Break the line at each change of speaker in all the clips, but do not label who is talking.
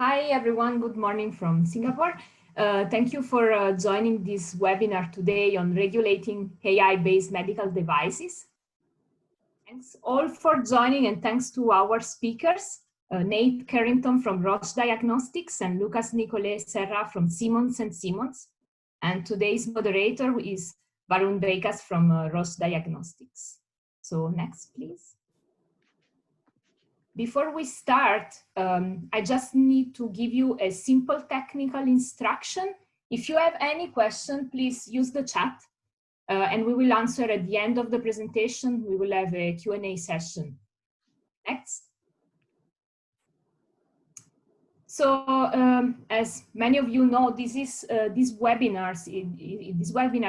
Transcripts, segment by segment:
Hi, everyone. Good morning from Singapore. Thank you for joining this webinar today on regulating AI-based medical devices. Thanks all for joining, and thanks to our speakers, Nathan Carrington from Roche Diagnostics and Nicolet-Serra from Simmons Simmons. And today's moderator is Varun Veigas from Roche Diagnostics. So next, please. Before we start, I just need to give you a simple technical instruction. If you have any question, please use the chat and we will answer at the end of the presentation. We will have a Q&A session. Next. So as many of you know, this webinar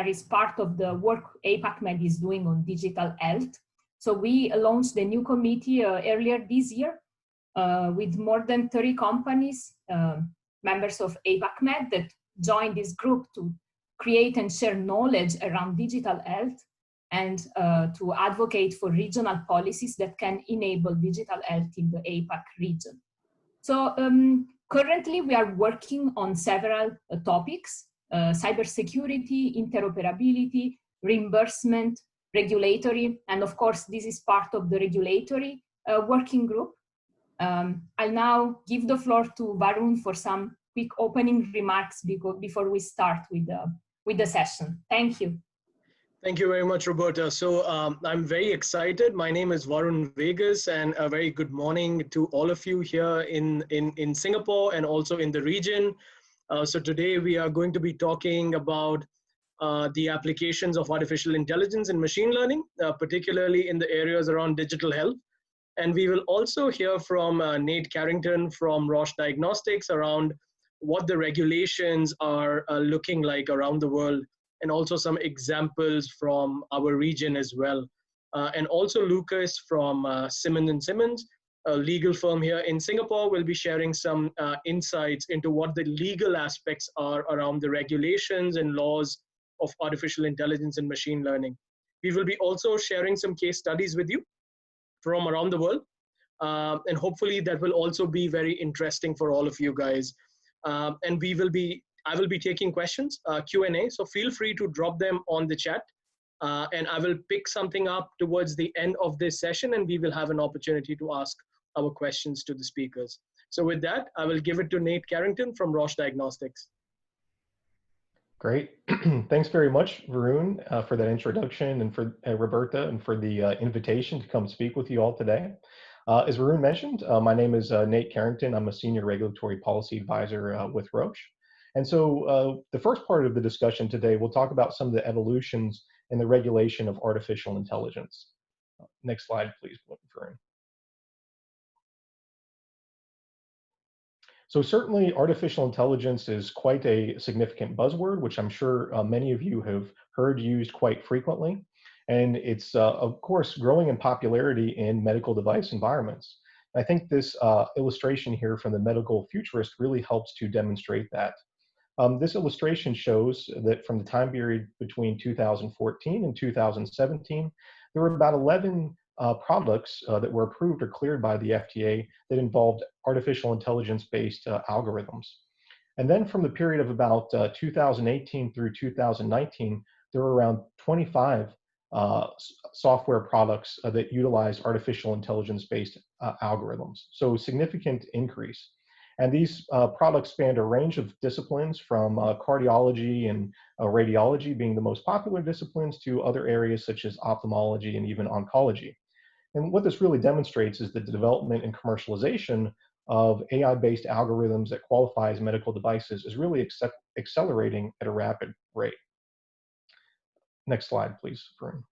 is part of the work APAC-Med is doing on digital health. So we launched a new committee earlier this year with more than 30 companies, members of APAC-Med that joined this group to create and share knowledge around digital health and to advocate for regional policies that can enable digital health in the APAC region. So currently we are working on several topics, cybersecurity, interoperability, reimbursement, regulatory, and of course, this is part of the regulatory working group. I'll now give the floor to Varun for some quick opening remarks before we start with the session. Thank you.
Thank you very much, Roberta. So I'm very excited. My name is Varun Veigas, and a very good morning to all of you here in Singapore and also in the region. So today we are going to be talking about the applications of artificial intelligence and machine learning, particularly in the areas around digital health. And we will also hear from Nathan Carrington from Roche Diagnostics around what the regulations are looking like around the world, and also some examples from our region as well. And also Lucas from Simmons Simmons, a legal firm here in Singapore, will be sharing some insights into what the legal aspects are around the regulations and laws of artificial intelligence and machine learning. We will be also sharing some case studies with you from around the world. And hopefully that will also be very interesting for all of you guys. And I will be taking questions, Q&A, so feel free to drop them on the chat. And I will pick something up towards the end of this session, and we will have an opportunity to ask our questions to the speakers. So with that, I will give it to Nathan Carrington from Roche Diagnostics.
Great. Thanks very much, Varun, for that introduction, and for Roberta, and for the invitation to come speak with you all today. As Varun mentioned, my name is Nathan Carrington. I'm a senior regulatory policy advisor with Roche. And so the first part of the discussion today, we'll talk about some of the evolutions in the regulation of artificial intelligence. Next slide, please, Varun. So certainly artificial intelligence is quite a significant buzzword, which I'm sure many of you have heard used quite frequently. And it's, of course, growing in popularity in medical device environments. I think this illustration here from the medical futurist really helps to demonstrate that. This illustration shows that from the time period between 2014 and 2017, there were about 11 products that were approved or cleared by the FDA that involved artificial intelligence-based algorithms. And then from the period of about 2018 through 2019, there were around 25 software products that utilize artificial intelligence-based algorithms. So significant increase. And these products spanned a range of disciplines, from cardiology and radiology being the most popular disciplines, to other areas such as ophthalmology and even oncology. And what this really demonstrates is that the development and commercialization of AI-based algorithms that qualify as medical devices is really accelerating at a rapid rate. Next slide, please, Varun.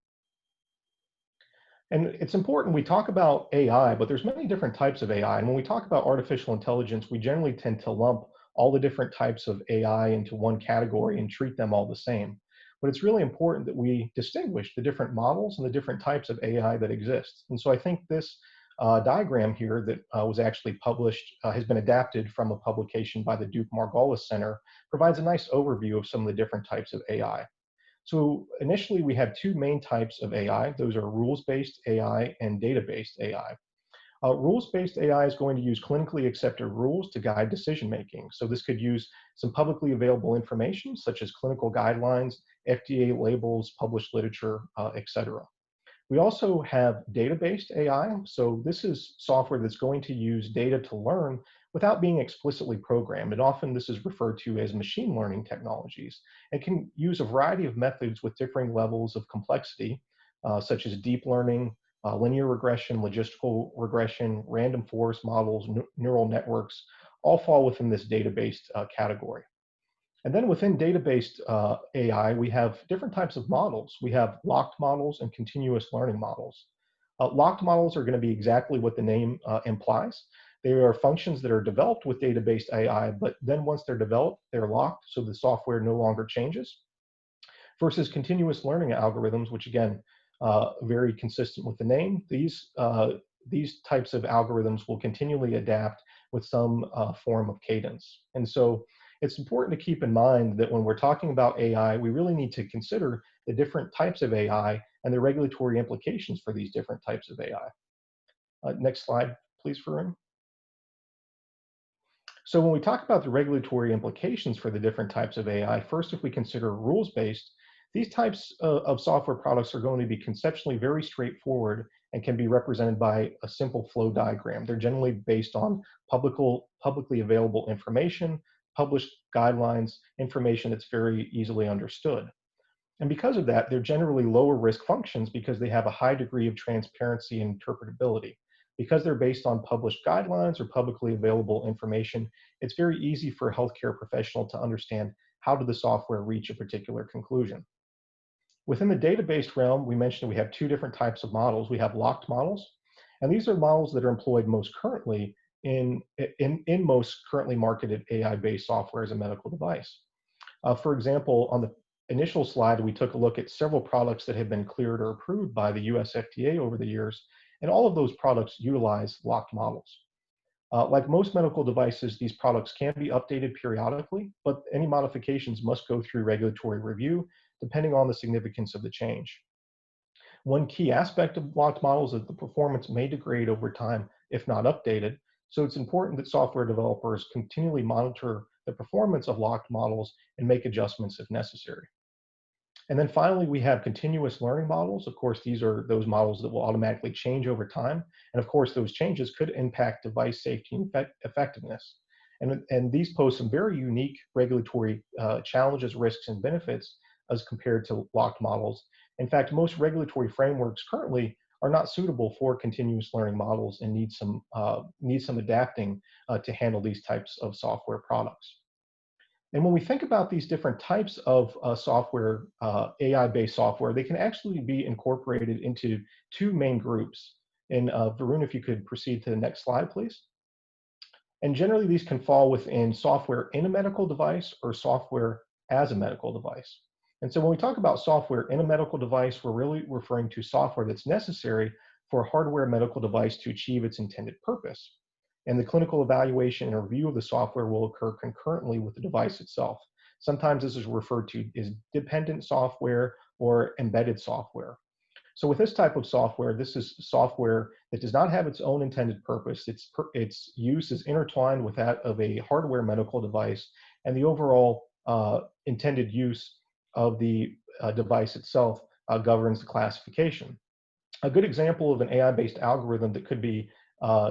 And it's important, we talk about AI, but there's many different types of AI. And when we talk about artificial intelligence, we generally tend to lump all the different types of AI into one category and treat them all the same. But it's really important that we distinguish the different models and the different types of AI that exist. And so I think this diagram here that was actually published, has been adapted from a publication by the Duke Margolis Center, provides a nice overview of some of the different types of AI. So initially we have two main types of AI. Those are rules-based AI and data-based AI. Rules-based AI is going to use clinically accepted rules to guide decision-making. So this could use some publicly available information, such as clinical guidelines, FDA labels, published literature, etc. We also have data-based AI. So this is software that's going to use data to learn without being explicitly programmed. And often this is referred to as machine learning technologies. It can use a variety of methods with differing levels of complexity, such as deep learning, linear regression, logistical regression, random forest models, neural networks, all fall within this data-based category. And then within data-based AI, we have different types of models. We have locked models and continuous learning models. Locked models are going to be exactly what the name implies. They are functions that are developed with data-based AI, but then once they're developed, they're locked, so the software no longer changes. Versus continuous learning algorithms, which again, very consistent with the name. These types of algorithms will continually adapt with some form of cadence. And so it's important to keep in mind that when we're talking about AI, we really need to consider the different types of AI and the regulatory implications for these different types of AI. Next slide, please, Varun. So when we talk about the regulatory implications for the different types of AI, first, if we consider rules-based, these types of software products are going to be conceptually very straightforward and can be represented by a simple flow diagram. They're generally based on publicly available information, published guidelines, information that's very easily understood. And because of that, they're generally lower risk functions because they have a high degree of transparency and interpretability. Because they're based on published guidelines or publicly available information, it's very easy for a healthcare professional to understand how did the software reach a particular conclusion. Within the data-based realm, we mentioned we have two different types of models. We have locked models, and these are models that are employed most currently in most currently marketed AI-based software as a medical device. For example, on the initial slide, we took a look at several products that have been cleared or approved by the US FDA over the years, and all of those products utilize locked models. Like most medical devices, these products can be updated periodically, but any modifications must go through regulatory review, depending on the significance of the change. One key aspect of locked models is the performance may degrade over time if not updated, so it's important that software developers continually monitor the performance of locked models and make adjustments if necessary. And then finally, we have continuous learning models. Of course, these are those models that will automatically change over time. And of course, those changes could impact device safety and effectiveness. And these pose some very unique regulatory challenges, risks, and benefits as compared to locked models. In fact, most regulatory frameworks currently are not suitable for continuous learning models and need some adapting to handle these types of software products. And when we think about these different types of software, AI-based software, they can actually be incorporated into two main groups. And Varun, if you could proceed to the next slide, please. And generally, these can fall within software in a medical device or software as a medical device. And so when we talk about software in a medical device, we're really referring to software that's necessary for a hardware medical device to achieve its intended purpose. And the clinical evaluation and review of the software will occur concurrently with the device itself. Sometimes this is referred to as dependent software or embedded software. So with this type of software, this is software that does not have its own intended purpose. Its use is intertwined with that of a hardware medical device, and the overall intended use of the device itself governs the classification. A good example of an AI-based algorithm that could be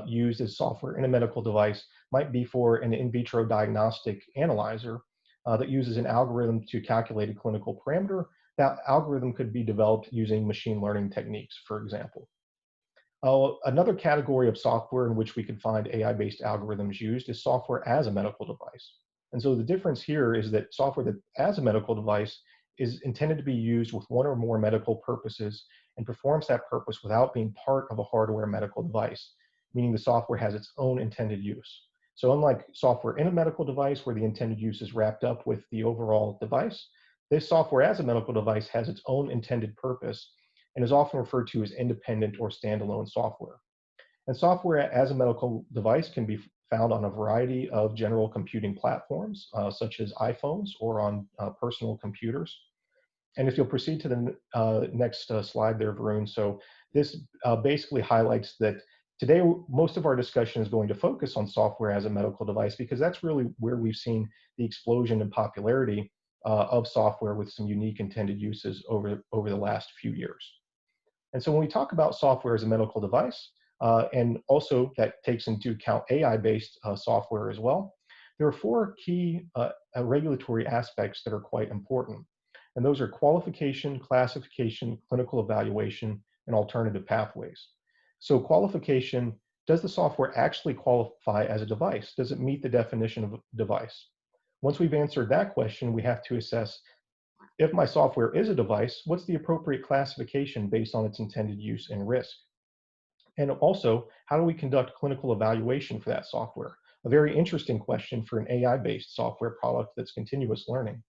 used as software in a medical device might be for an in vitro diagnostic analyzer that uses an algorithm to calculate a clinical parameter. That algorithm could be developed using machine learning techniques, for example. Another category of software in which we could find AI-based algorithms used is software as a medical device. And so the difference here is that software that as a medical device is intended to be used with one or more medical purposes and performs that purpose without being part of a hardware medical device, meaning the software has its own intended use. So unlike software in a medical device where the intended use is wrapped up with the overall device, this software as a medical device has its own intended purpose and is often referred to as independent or standalone software. And software as a medical device can be found on a variety of general computing platforms, such as iPhones or on personal computers. And if you'll proceed to the next slide there, Varun. So this basically highlights that Today, most of our discussion is going to focus on software as a medical device because that's really where we've seen the explosion in popularity of software with some unique intended uses over the last few years. And so when we talk about software as a medical device, and also that takes into account AI-based software as well, there are four key regulatory aspects that are quite important. And those are qualification, classification, clinical evaluation, and alternative pathways. So qualification, does the software actually qualify as a device? Does it meet the definition of a device? Once we've answered that question, we have to assess, if my software is a device, what's the appropriate classification based on its intended use and risk? And also, how do we conduct clinical evaluation for that software? A very interesting question for an AI-based software product that's continuous learning.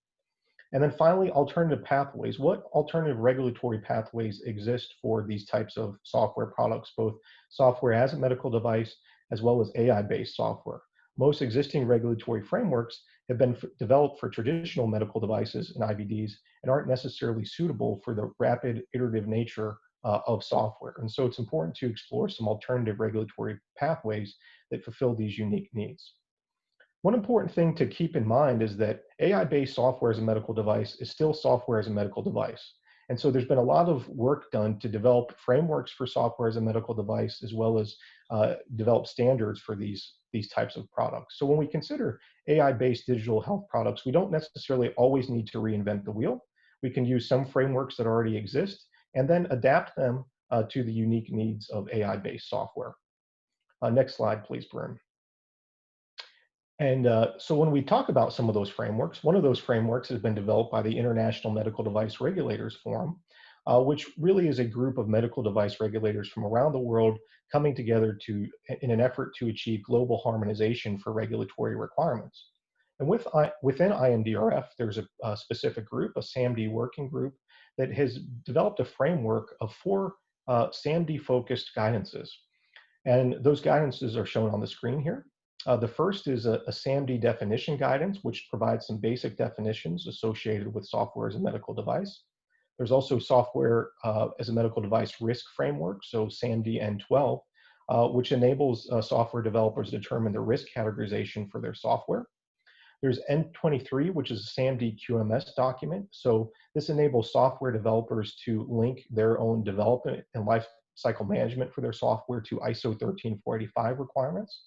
And then finally, alternative pathways. What alternative regulatory pathways exist for these types of software products, both software as a medical device as well as AI-based software? Most existing regulatory frameworks have been developed for traditional medical devices and IVDs and aren't necessarily suitable for the rapid iterative nature of software. And so it's important to explore some alternative regulatory pathways that fulfill these unique needs. One important thing to keep in mind is that AI-based software as a medical device is still software as a medical device. And so there's been a lot of work done to develop frameworks for software as a medical device, as well as develop standards for these types of products. So when we consider AI-based digital health products, we don't necessarily always need to reinvent the wheel. We can use some frameworks that already exist and then adapt them to the unique needs of AI-based software. Next slide, please, Varun. And so when we talk about some of those frameworks, one of those frameworks has been developed by the International Medical Device Regulators Forum, which really is a group of medical device regulators from around the world coming together in an effort to achieve global harmonization for regulatory requirements. And within IMDRF, there's a specific group, a SAMD working group, that has developed a framework of 4 SAMD-focused guidances. And those guidances are shown on the screen here. The first is a SAMD definition guidance, which provides some basic definitions associated with software as a medical device. There's also software as a medical device risk framework, so SAMD N12, which enables software developers to determine the risk categorization for their software. There's N23, which is a SAMD QMS document. So this enables software developers to link their own development and life cycle management for their software to ISO 13485 requirements.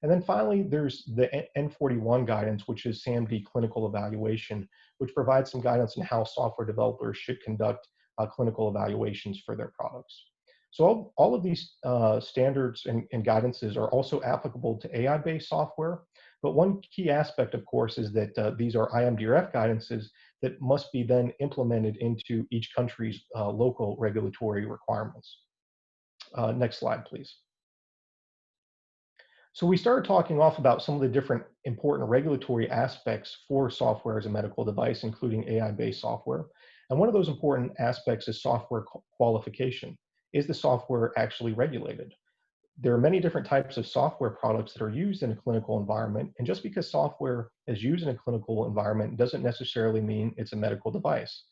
And then finally, there's the N41 guidance, which is SAMD clinical evaluation, which provides some guidance on how software developers should conduct clinical evaluations for their products. So all of these standards and guidances are also applicable to AI-based software. But one key aspect, of course, is that these are IMDRF guidances that must be then implemented into each country's local regulatory requirements. Next slide, please. So we started talking off about some of the different important regulatory aspects for software as a medical device, including AI-based software. And one of those important aspects is software qualification. Is the software actually regulated? There are many different types of software products that are used in a clinical environment, and just because software is used in a clinical environment doesn't necessarily mean it's a medical device.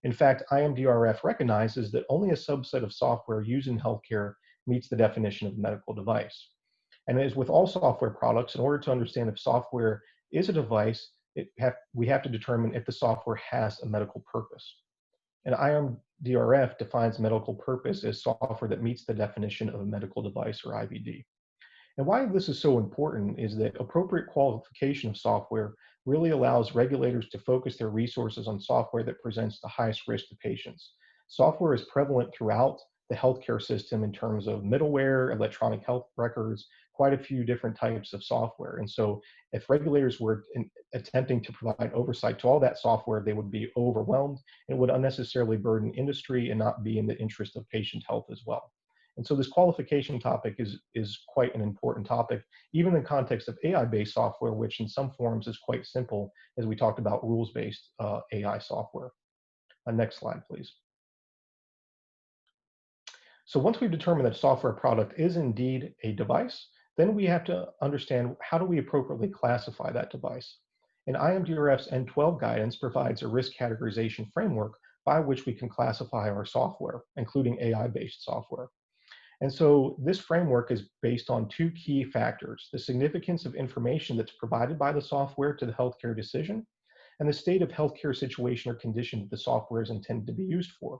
In fact, IMDRF recognizes that only a subset of software used in healthcare meets the definition of a medical device. And as with all software products, in order to understand if software is a device, we have to determine if the software has a medical purpose. And IMDRF defines medical purpose as software that meets the definition of a medical device or IVD. And why this is so important is that appropriate qualification of software really allows regulators to focus their resources on software that presents the highest risk to patients. Software is prevalent throughout the healthcare system in terms of middleware, electronic health records, quite a few different types of software. And so if regulators were attempting to provide oversight to all that software, they would be overwhelmed and would unnecessarily burden industry and not be in the interest of patient health as well. And so this qualification topic is quite an important topic, even in the context of AI-based software, which in some forms is quite simple, as we talked about rules-based AI software. Next slide, please. So once we've determined that a software product is indeed a device, then we have to understand, how do we appropriately classify that device? And IMDRF's N12 guidance provides a risk categorization framework by which we can classify our software, including AI-based software. And so this framework is based on two key factors: the significance of information that's provided by the software to the healthcare decision, and the state of healthcare situation or condition that the software is intended to be used for.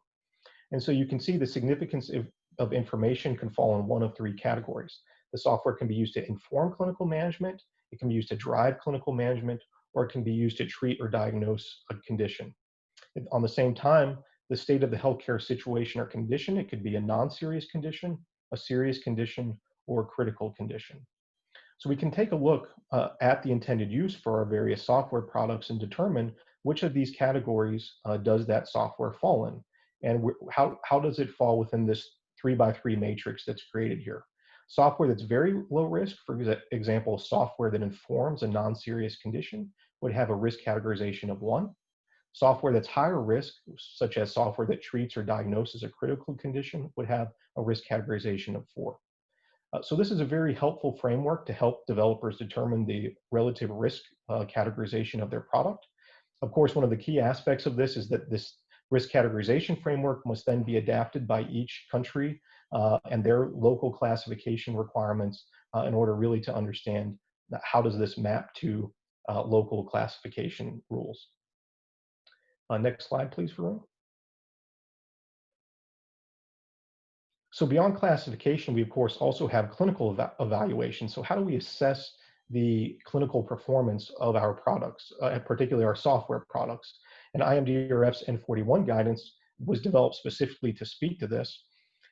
And so you can see the significance of information can fall in one of three categories. The software can be used to inform clinical management, it can be used to drive clinical management, or it can be used to treat or diagnose a condition. On the same time, the state of the healthcare situation or condition, it could be a non-serious condition, a serious condition, or a critical condition. So we can take a look at the intended use for our various software products and determine which of these categories does that software fall in, and how does it fall within this 3x3 matrix that's created here. Software that's very low risk, for example, software that informs a non-serious condition, would have a risk categorization of 1. Software that's higher risk, such as software that treats or diagnoses a critical condition, would have a risk categorization of 4. So this is a very helpful framework to help developers determine the relative risk categorization of their product. Of course, one of the key aspects of this is that this risk categorization framework must then be adapted by each country and their local classification requirements in order really to understand how does this map to local classification rules. Next slide, please, Varun. So beyond classification, we of course also have clinical evaluation. So how do we assess the clinical performance of our products, particularly our software products? And IMDRF's N41 guidance was developed specifically to speak to this.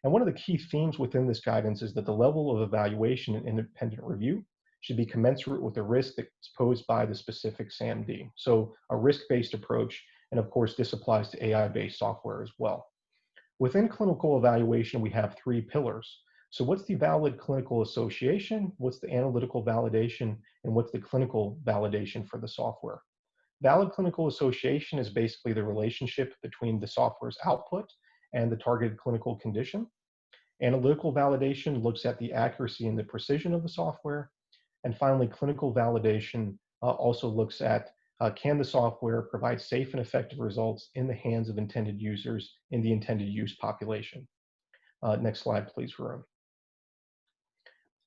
And one of the key themes within this guidance is that the level of evaluation and independent review should be commensurate with the risk that's posed by the specific SAMD. So a risk-based approach, and of course this applies to AI-based software as well. Within clinical evaluation, we have 3 pillars. So what's the valid clinical association, what's the analytical validation, and what's the clinical validation for the software? Valid clinical association is basically the relationship between the software's output and the targeted clinical condition. Analytical validation looks at the accuracy and the precision of the software. And finally, clinical validation also looks at can the software provide safe and effective results in the hands of intended users in the intended use population? Next slide, please, Varun.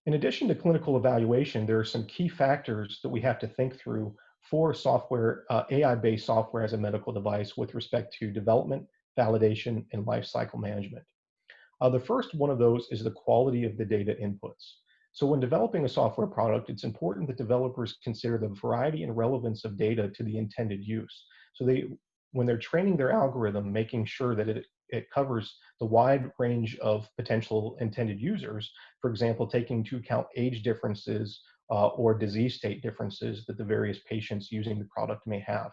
In addition to clinical evaluation, there are some key factors that we have to think through for software, AI-based software as a medical device with respect to development, validation, and lifecycle management. The first one of those is the quality of the data inputs. So when developing a software product, it's important that developers consider the variety and relevance of data to the intended use. So when they're training their algorithm, making sure that it covers the wide range of potential intended users, for example, taking into account age differences or disease state differences that the various patients using the product may have.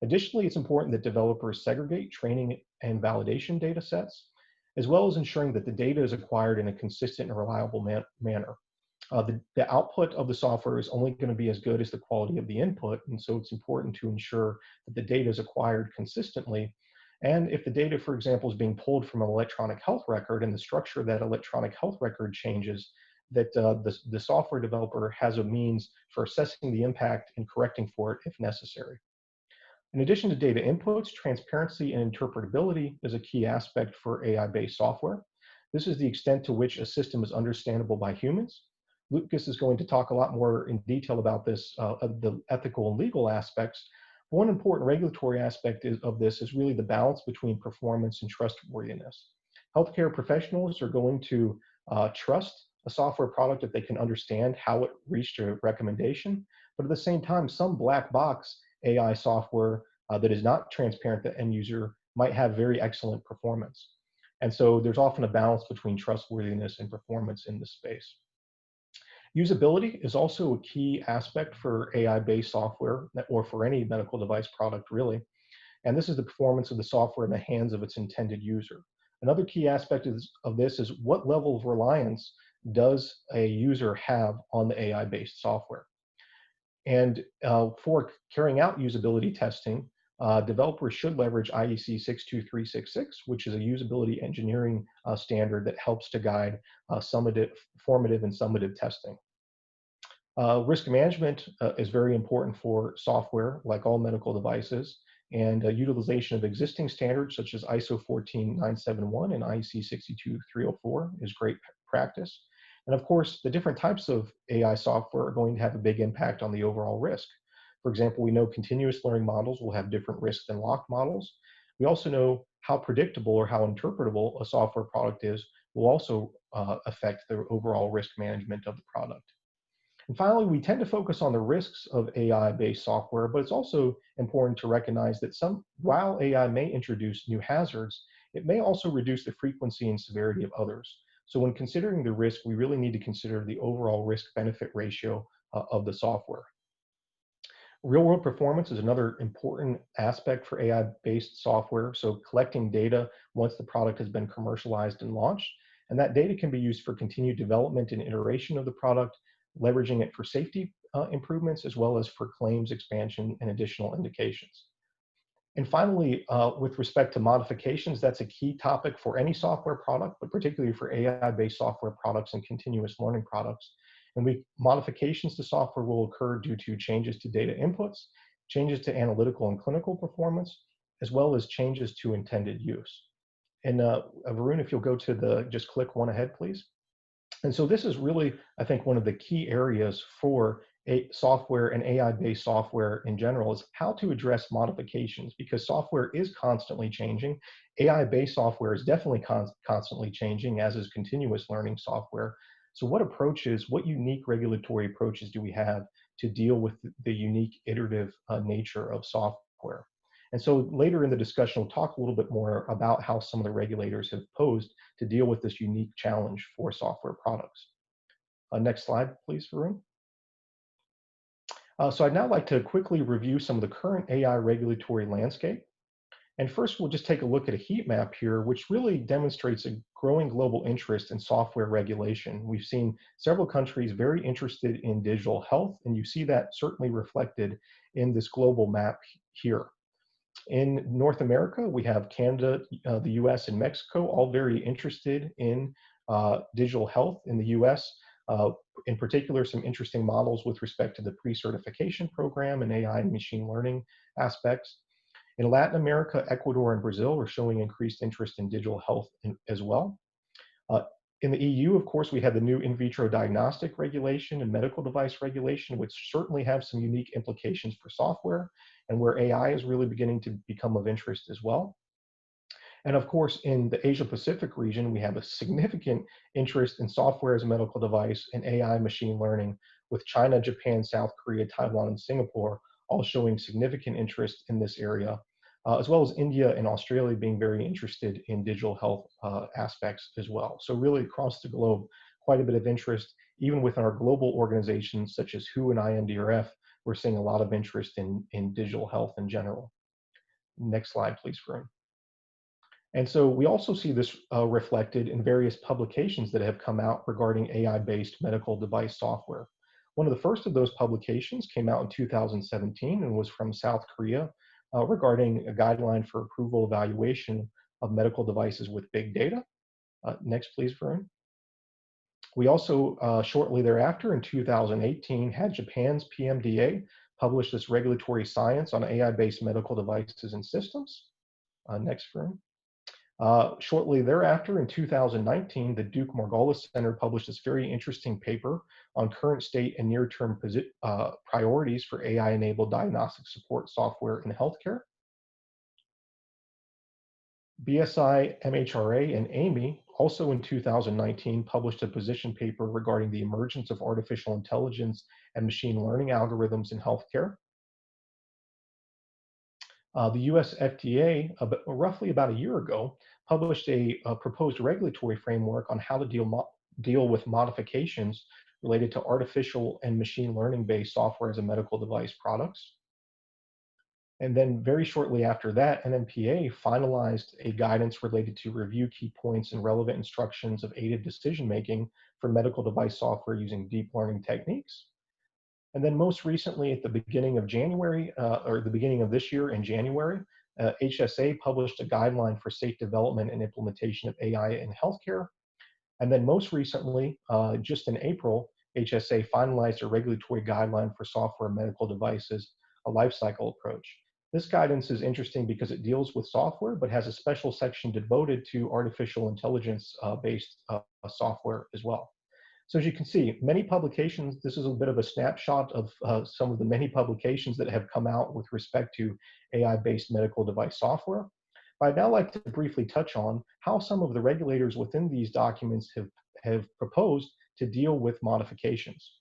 Additionally, it's important that developers segregate training and validation data sets, as well as ensuring that the data is acquired in a consistent and reliable manner. The output of the software is only going to be as good as the quality of the input, and so it's important to ensure that the data is acquired consistently. And if the data, for example, is being pulled from an electronic health record and the structure of that electronic health record changes, that the software developer has a means for assessing the impact and correcting for it if necessary. In addition to data inputs, transparency and interpretability is a key aspect for AI-based software. This is the extent to which a system is understandable by humans. Lucas is going to talk a lot more in detail about this, the ethical and legal aspects. One important regulatory aspect of this is really the balance between performance and trustworthiness. Healthcare professionals are going to trust a software product if they can understand how it reached a recommendation, but at the same time, some black box AI software that is not transparent to the end user might have very excellent performance. And so there's often a balance between trustworthiness and performance in this space. Usability is also a key aspect for AI-based software, or for any medical device product, really. And this is the performance of the software in the hands of its intended user. Another key aspect of this is what level of reliance does a user have on the AI-based software. And for carrying out usability testing, developers should leverage IEC 62366, which is a usability engineering standard that helps to guide formative and summative testing. Risk management is very important for software, like all medical devices. and utilization of existing standards such as ISO 14971 and IEC 62304 is great practice. And of course, the different types of AI software are going to have a big impact on the overall risk. For example, we know continuous learning models will have different risks than locked models. We also know how predictable or how interpretable a software product is will also affect the overall risk management of the product. And finally, we tend to focus on the risks of AI-based software, but it's also important to recognize that while AI may introduce new hazards, it may also reduce the frequency and severity of others. So when considering the risk, we really need to consider the overall risk-benefit ratio of the software. Real-world performance is another important aspect for AI-based software. So collecting data once the product has been commercialized and launched, and that data can be used for continued development and iteration of the product, leveraging it for safety improvements, as well as for claims expansion and additional indications. And finally, with respect to modifications, that's a key topic for any software product, but particularly for AI-based software products and continuous learning products. And modifications to software will occur due to changes to data inputs, changes to analytical and clinical performance, as well as changes to intended use. And Varun, if you'll go to just click one ahead, please. And so this is really, I think, one of the key areas for software and AI-based software in general is how to address modifications, because software is constantly changing. AI-based software is definitely constantly changing, as is continuous learning software. So what unique regulatory approaches do we have to deal with the unique iterative nature of software? And so later in the discussion, we'll talk a little bit more about how some of the regulators have posed to deal with this unique challenge for software products. Next slide, please, Varun. So I'd now like to quickly review some of the current AI regulatory landscape. And first, we'll just take a look at a heat map here, which really demonstrates a growing global interest in software regulation. We've seen several countries very interested in digital health, and you see that certainly reflected in this global map here. In North America, we have Canada, the US, and Mexico, all very interested in digital health. In the US, in particular, some interesting models with respect to the pre-certification program and AI and machine learning aspects. In Latin America, Ecuador and Brazil are showing increased interest in digital health as well. In the EU, of course, we have the new in vitro diagnostic regulation and medical device regulation, which certainly have some unique implications for software, and where AI is really beginning to become of interest as well. And of course, in the Asia Pacific region, we have a significant interest in software as a medical device and AI machine learning, with China, Japan, South Korea, Taiwan, and Singapore all showing significant interest in this area, as well as India and Australia being very interested in digital health aspects as well. So really across the globe, quite a bit of interest. Even within our global organizations such as WHO and INDRF, we're seeing a lot of interest in digital health in general. Next slide, please, Varun. And so we also see this reflected in various publications that have come out regarding AI-based medical device software. One of the first of those publications came out in 2017 and was from South Korea regarding a guideline for approval evaluation of medical devices with big data. Next, please, Varun. We also, shortly thereafter, in 2018, had Japan's PMDA publish this regulatory science on AI-based medical devices and systems. Next, Varun. Shortly thereafter, in 2019, the Duke Margolis Center published this very interesting paper on current state and near-term priorities for AI-enabled diagnostic support software in healthcare. BSI, MHRA, and AMI also in 2019 published a position paper regarding the emergence of artificial intelligence and machine learning algorithms in healthcare. The US FDA, roughly about a year ago, published a proposed regulatory framework on how to deal with modifications related to artificial and machine learning-based software as a medical device products. And then very shortly after that, NMPA finalized a guidance related to review key points and relevant instructions of aided decision-making for medical device software using deep learning techniques. And then most recently, at the beginning of January, or the beginning of this year in January, HSA published a guideline for safe development and implementation of AI in healthcare. And then most recently, just in April, HSA finalized a regulatory guideline for software medical devices, a lifecycle approach. This guidance is interesting because it deals with software, but has a special section devoted to artificial intelligence-based software as well. So as you can see, many publications, this is a bit of a snapshot of some of the many publications that have come out with respect to AI-based medical device software. But I'd now like to briefly touch on how some of the regulators within these documents have proposed to deal with modifications.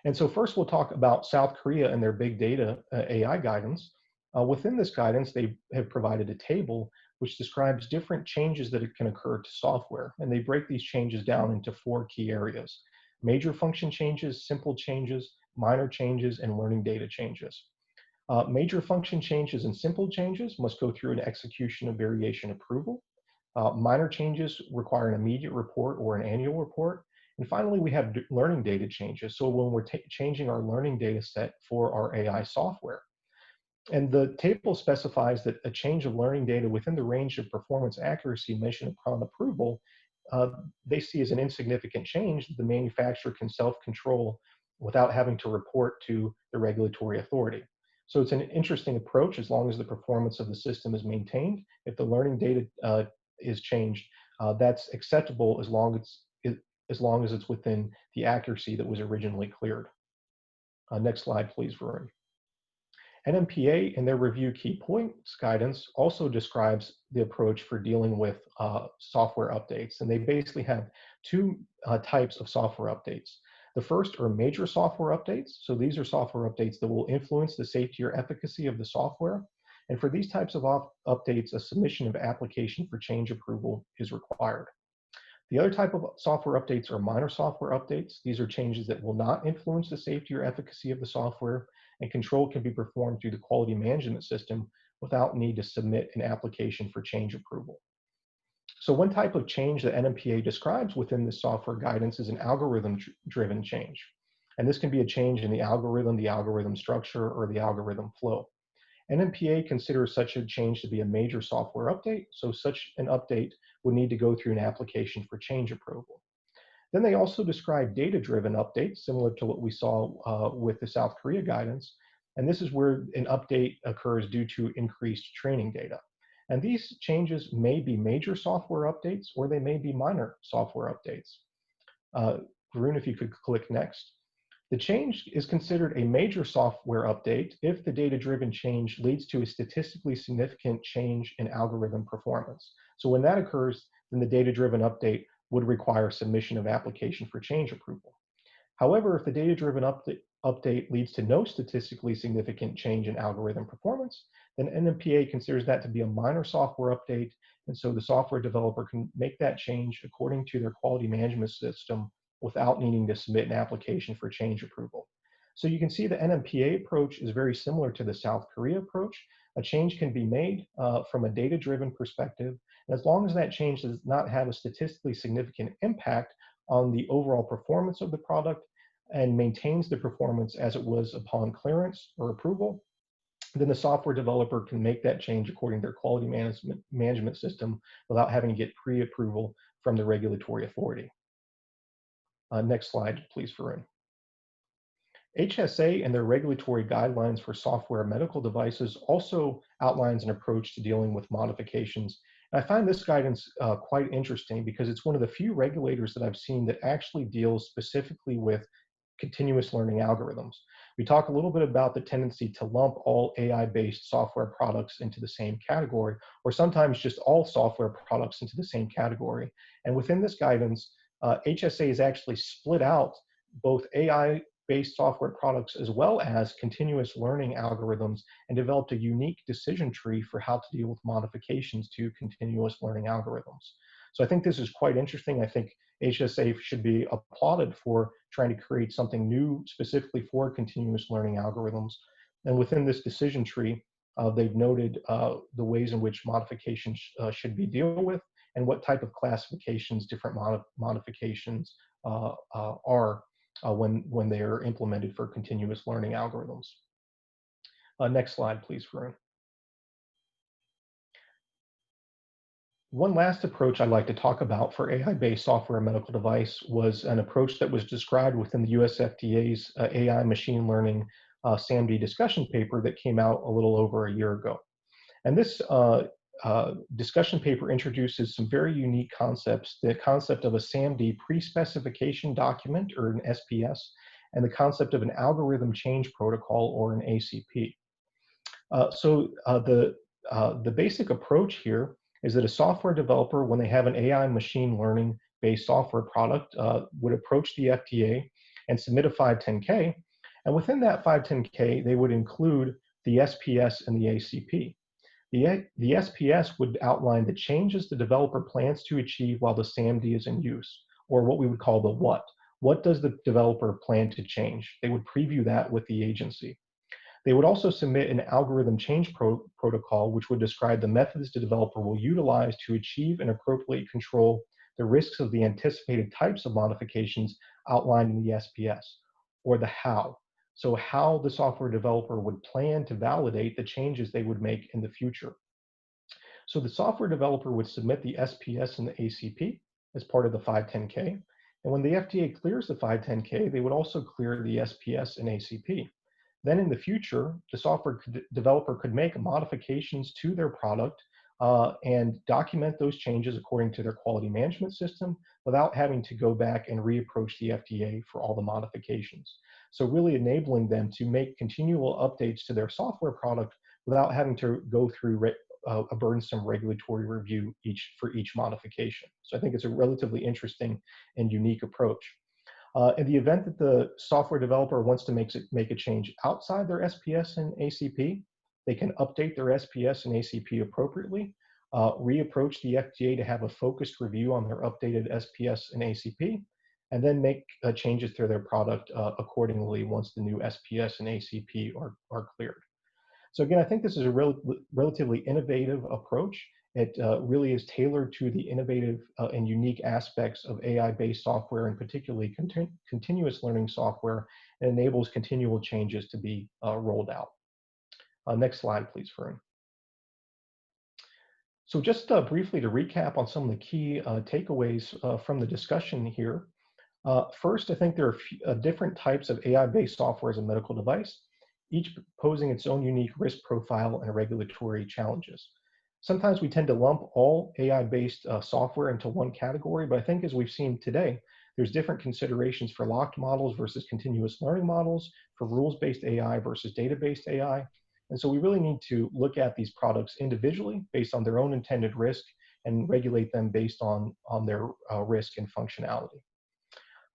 And so first we'll talk about South Korea and their big data AI guidance. Within this guidance, they have provided a table which describes different changes that can occur to software. And they break these changes down into 4 key areas: major function changes, simple changes, minor changes, and learning data changes. Major function changes and simple changes must go through an execution of variation approval. Minor changes require an immediate report or an annual report. And finally, we have learning data changes. So when we're changing our learning data set for our AI software. And the table specifies that a change of learning data within the range of performance accuracy mentioned upon approval, they see as an insignificant change that the manufacturer can self-control without having to report to the regulatory authority. So it's an interesting approach as long as the performance of the system is maintained. If the learning data is changed, that's acceptable as long as it's within the accuracy that was originally cleared. Next slide, please, Varun. NMPA in their review key points guidance also describes the approach for dealing with software updates. And they basically have 2 types of software updates. The first are major software updates. So these are software updates that will influence the safety or efficacy of the software. And for these types of updates, a submission of application for change approval is required. The other type of software updates are minor software updates. These are changes that will not influence the safety or efficacy of the software, and control can be performed through the quality management system without need to submit an application for change approval. So one type of change that NMPA describes within this software guidance is an algorithm-driven change. And this can be a change in the algorithm structure, or the algorithm flow. NMPA considers such a change to be a major software update, so such an update would need to go through an application for change approval. Then they also describe data-driven updates, similar to what we saw with the South Korea guidance. And this is where an update occurs due to increased training data. And these changes may be major software updates, or they may be minor software updates. Varun, if you could click next. The change is considered a major software update if the data-driven change leads to a statistically significant change in algorithm performance. So when that occurs, then the data-driven update would require submission of application for change approval. However, if the data-driven update leads to no statistically significant change in algorithm performance, then NMPA considers that to be a minor software update, and so the software developer can make that change according to their quality management system without needing to submit an application for change approval. So you can see the NMPA approach is very similar to the South Korea approach. A change can be made from a data-driven perspective, and as long as that change does not have a statistically significant impact on the overall performance of the product and maintains the performance as it was upon clearance or approval, then the software developer can make that change according to their quality management system without having to get pre-approval from the regulatory authority. Next slide, please, Varun. HSA and their regulatory guidelines for software medical devices also outlines an approach to dealing with modifications. And I find this guidance quite interesting because it's one of the few regulators that I've seen that actually deals specifically with continuous learning algorithms. We talk a little bit about the tendency to lump all AI-based software products into the same category, or sometimes just all software products into the same category. And within this guidance, HSA has actually split out both AI-based software products as well as continuous learning algorithms and developed a unique decision tree for how to deal with modifications to continuous learning algorithms. So I think this is quite interesting. I think HSA should be applauded for trying to create something new specifically for continuous learning algorithms. And within this decision tree, they've noted the ways in which modifications should be dealt with and what type of classifications different modifications are when they are implemented for continuous learning algorithms. Next slide, please, Varun. One last approach I'd like to talk about for AI-based software medical device was an approach that was described within the US FDA's AI machine learning SAMD discussion paper that came out a little over a year ago. And this discussion paper introduces some very unique concepts, the concept of a SAMD pre-specification document, or an SPS, and the concept of an algorithm change protocol, or an ACP. The basic approach here is that a software developer, when they have an AI machine learning based software product, would approach the FDA and submit a 510K. And within that 510K, they would include the SPS and the ACP. The SPS would outline the changes the developer plans to achieve while the SAMD is in use, or what we would call the what. What does the developer plan to change? They would preview that with the agency. They would also submit an algorithm change protocol, which would describe the methods the developer will utilize to achieve and appropriately control the risks of the anticipated types of modifications outlined in the SPS, or the how. So how the software developer would plan to validate the changes they would make in the future. So the software developer would submit the SPS and the ACP as part of the 510K. And when the FDA clears the 510K, they would also clear the SPS and ACP. Then in the future, the software developer could make modifications to their product and document those changes according to their quality management system without having to go back and reapproach the FDA for all the modifications. So really enabling them to make continual updates to their software product without having to go through a burdensome regulatory review for each modification. So I think it's a relatively interesting and unique approach. In the event that the software developer wants to make a change outside their SPS and ACP, they can update their SPS and ACP appropriately, reapproach the FDA to have a focused review on their updated SPS and ACP, and then make changes to their product accordingly once the new SPS and ACP are cleared. So again, I think this is a relatively innovative approach. It really is tailored to the innovative and unique aspects of AI-based software, and particularly continuous learning software, and enables continual changes to be rolled out. Next slide, please, Varun. So just briefly to recap on some of the key takeaways from the discussion here. First, I think there are different types of AI-based software as a medical device, each posing its own unique risk profile and regulatory challenges. Sometimes we tend to lump all AI-based software into one category, but I think as we've seen today, there's different considerations for locked models versus continuous learning models, for rules-based AI versus data-based AI. And so we really need to look at these products individually based on their own intended risk and regulate them based on their risk and functionality.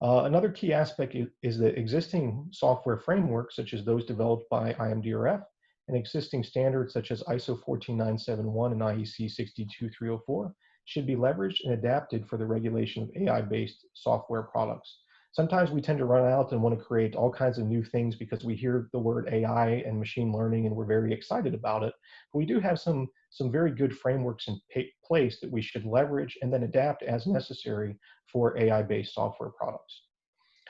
Another key aspect is that existing software frameworks, such as those developed by IMDRF, and existing standards such as ISO 14971 and IEC 62304 should be leveraged and adapted for the regulation of AI-based software products. Sometimes we tend to run out and want to create all kinds of new things because we hear the word AI and machine learning and we're very excited about it. But we do have some very good frameworks in place that we should leverage and then adapt as necessary for AI-based software products.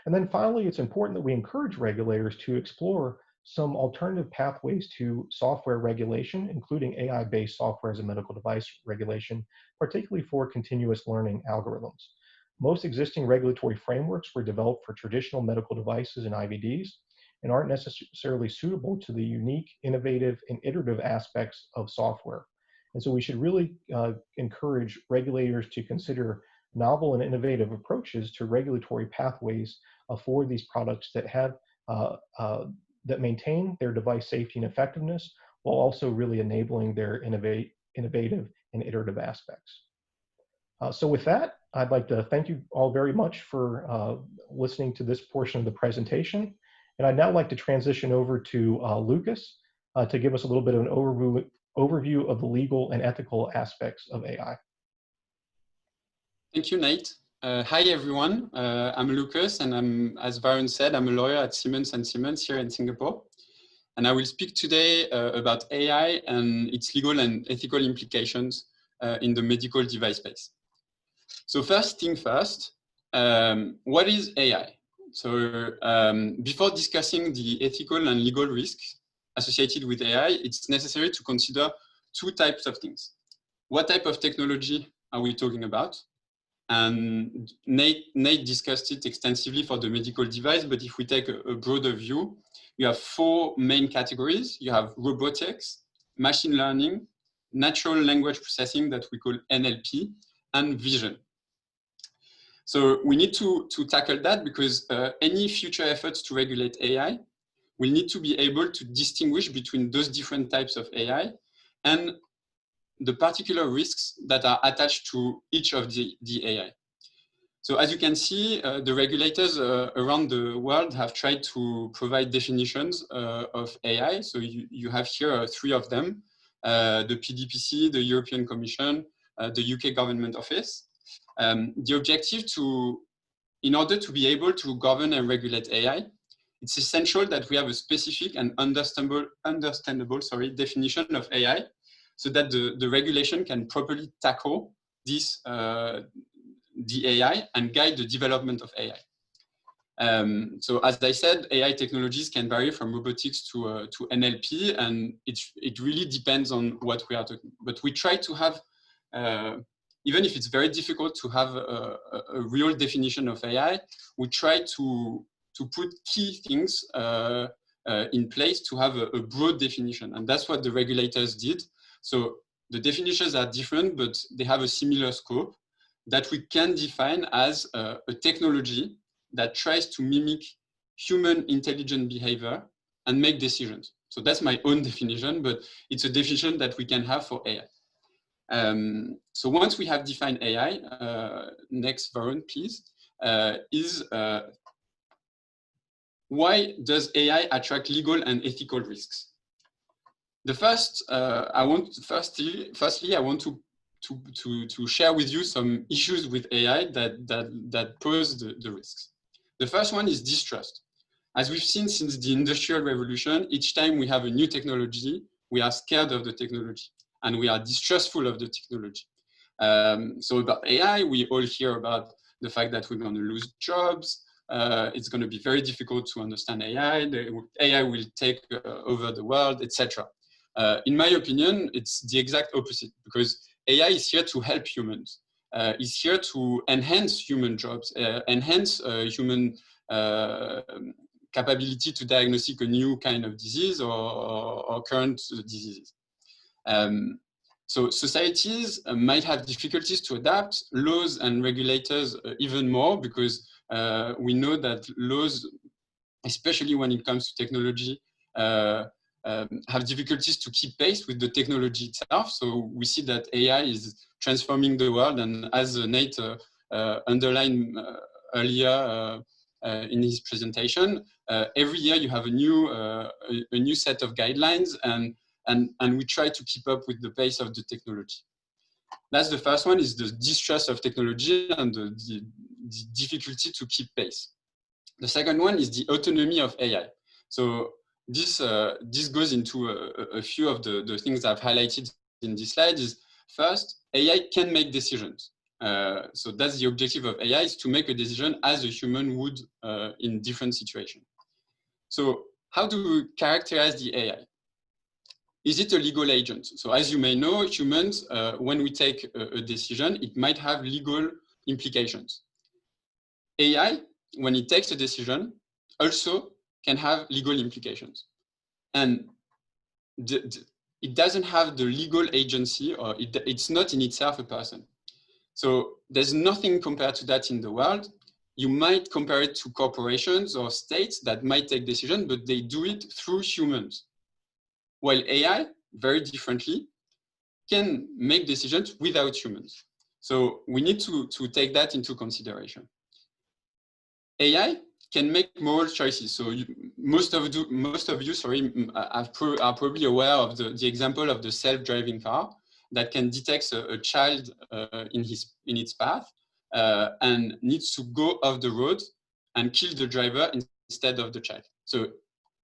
And then finally, it's important that we encourage regulators to explore some alternative pathways to software regulation, including AI-based software as a medical device regulation, particularly for continuous learning algorithms. Most existing regulatory frameworks were developed for traditional medical devices and IVDs and aren't necessarily suitable to the unique, innovative, and iterative aspects of software. And so we should really encourage regulators to consider novel and innovative approaches to regulatory pathways for these products that have that maintain their device safety and effectiveness while also really enabling their innovative and iterative aspects. So with that, I'd like to thank you all very much for listening to this portion of the presentation. And I'd now like to transition over to Lucas to give us a little bit of an overview of the legal and ethical aspects of AI.
Thank you, Nate. Hi, everyone. I'm Lucas, and as Varun said, I'm a lawyer at Simmons Simmons here in Singapore. And I will speak today about AI and its legal and ethical implications in the medical device space. So first thing first, what is AI? So before discussing the ethical and legal risks associated with AI, it's necessary to consider two types of things. What type of technology are we talking about? And Nate discussed it extensively for the medical device, but if we take a broader view, you have 4 main categories. You have robotics, machine learning, natural language processing that we call NLP, and vision. So we need to tackle that because any future efforts to regulate AI will need to be able to distinguish between those different types of AI and the particular risks that are attached to each of the AI. So as you can see, the regulators around the world have tried to provide definitions of AI. So you have here 3 of them, the PDPC, the European Commission, the UK Government Office. The objective in order to be able to govern and regulate AI, it's essential that we have a specific and understandable definition of AI so that the regulation can properly tackle this the AI and guide the development of AI. So as I said, AI technologies can vary from robotics to NLP, and it really depends on what we are talking. But we try to have, even if it's very difficult to have a real definition of AI, we try to put key things in place to have a broad definition, and that's what the regulators did. So the definitions are different, but they have a similar scope that we can define as a technology that tries to mimic human intelligent behavior and make decisions. So that's my own definition, but it's a definition that we can have for AI. So once we have defined AI, next Varun, please, why does AI attract legal and ethical risks? The first, firstly, I want to share with you some issues with AI that pose the risks. The first one is distrust. As we've seen since the Industrial Revolution, each time we have a new technology, we are scared of the technology and we are distrustful of the technology. So about AI, we all hear about the fact that we're going to lose jobs. It's going to be very difficult to understand AI. AI will take over the world, etc. In my opinion, it's the exact opposite, because AI is here to help humans. It's here to enhance human jobs, enhance human capability to diagnose a new kind of disease or current diseases. So societies might have difficulties to adapt, laws and regulators even more, because we know that laws, especially when it comes to technology, have difficulties to keep pace with the technology itself. So we see that AI is transforming the world, and as Nate underlined earlier in his presentation, every year you have a new set of guidelines, and we try to keep up with the pace of the technology. That's the first one, is the distrust of technology and the difficulty to keep pace. The second one is the autonomy of AI. So this goes into a few of the things I've highlighted in this slide. Is first, AI can make decisions. So that's the objective of AI, is to make a decision as a human would in different situations. So how do we characterize the AI? Is it a legal agent? So as you may know, humans, when we take a decision, it might have legal implications. AI, when it takes a decision, also can have legal implications. And it doesn't have the legal agency, or it's not in itself a person. So there's nothing compared to that in the world. You might compare it to corporations or states that might take decisions, but they do it through humans. While AI, very differently, can make decisions without humans. So we need to take that into consideration. AI can make moral choices. So most of you, are probably aware of the example of the self-driving car that can detect a child in its path and needs to go off the road and kill the driver instead of the child. So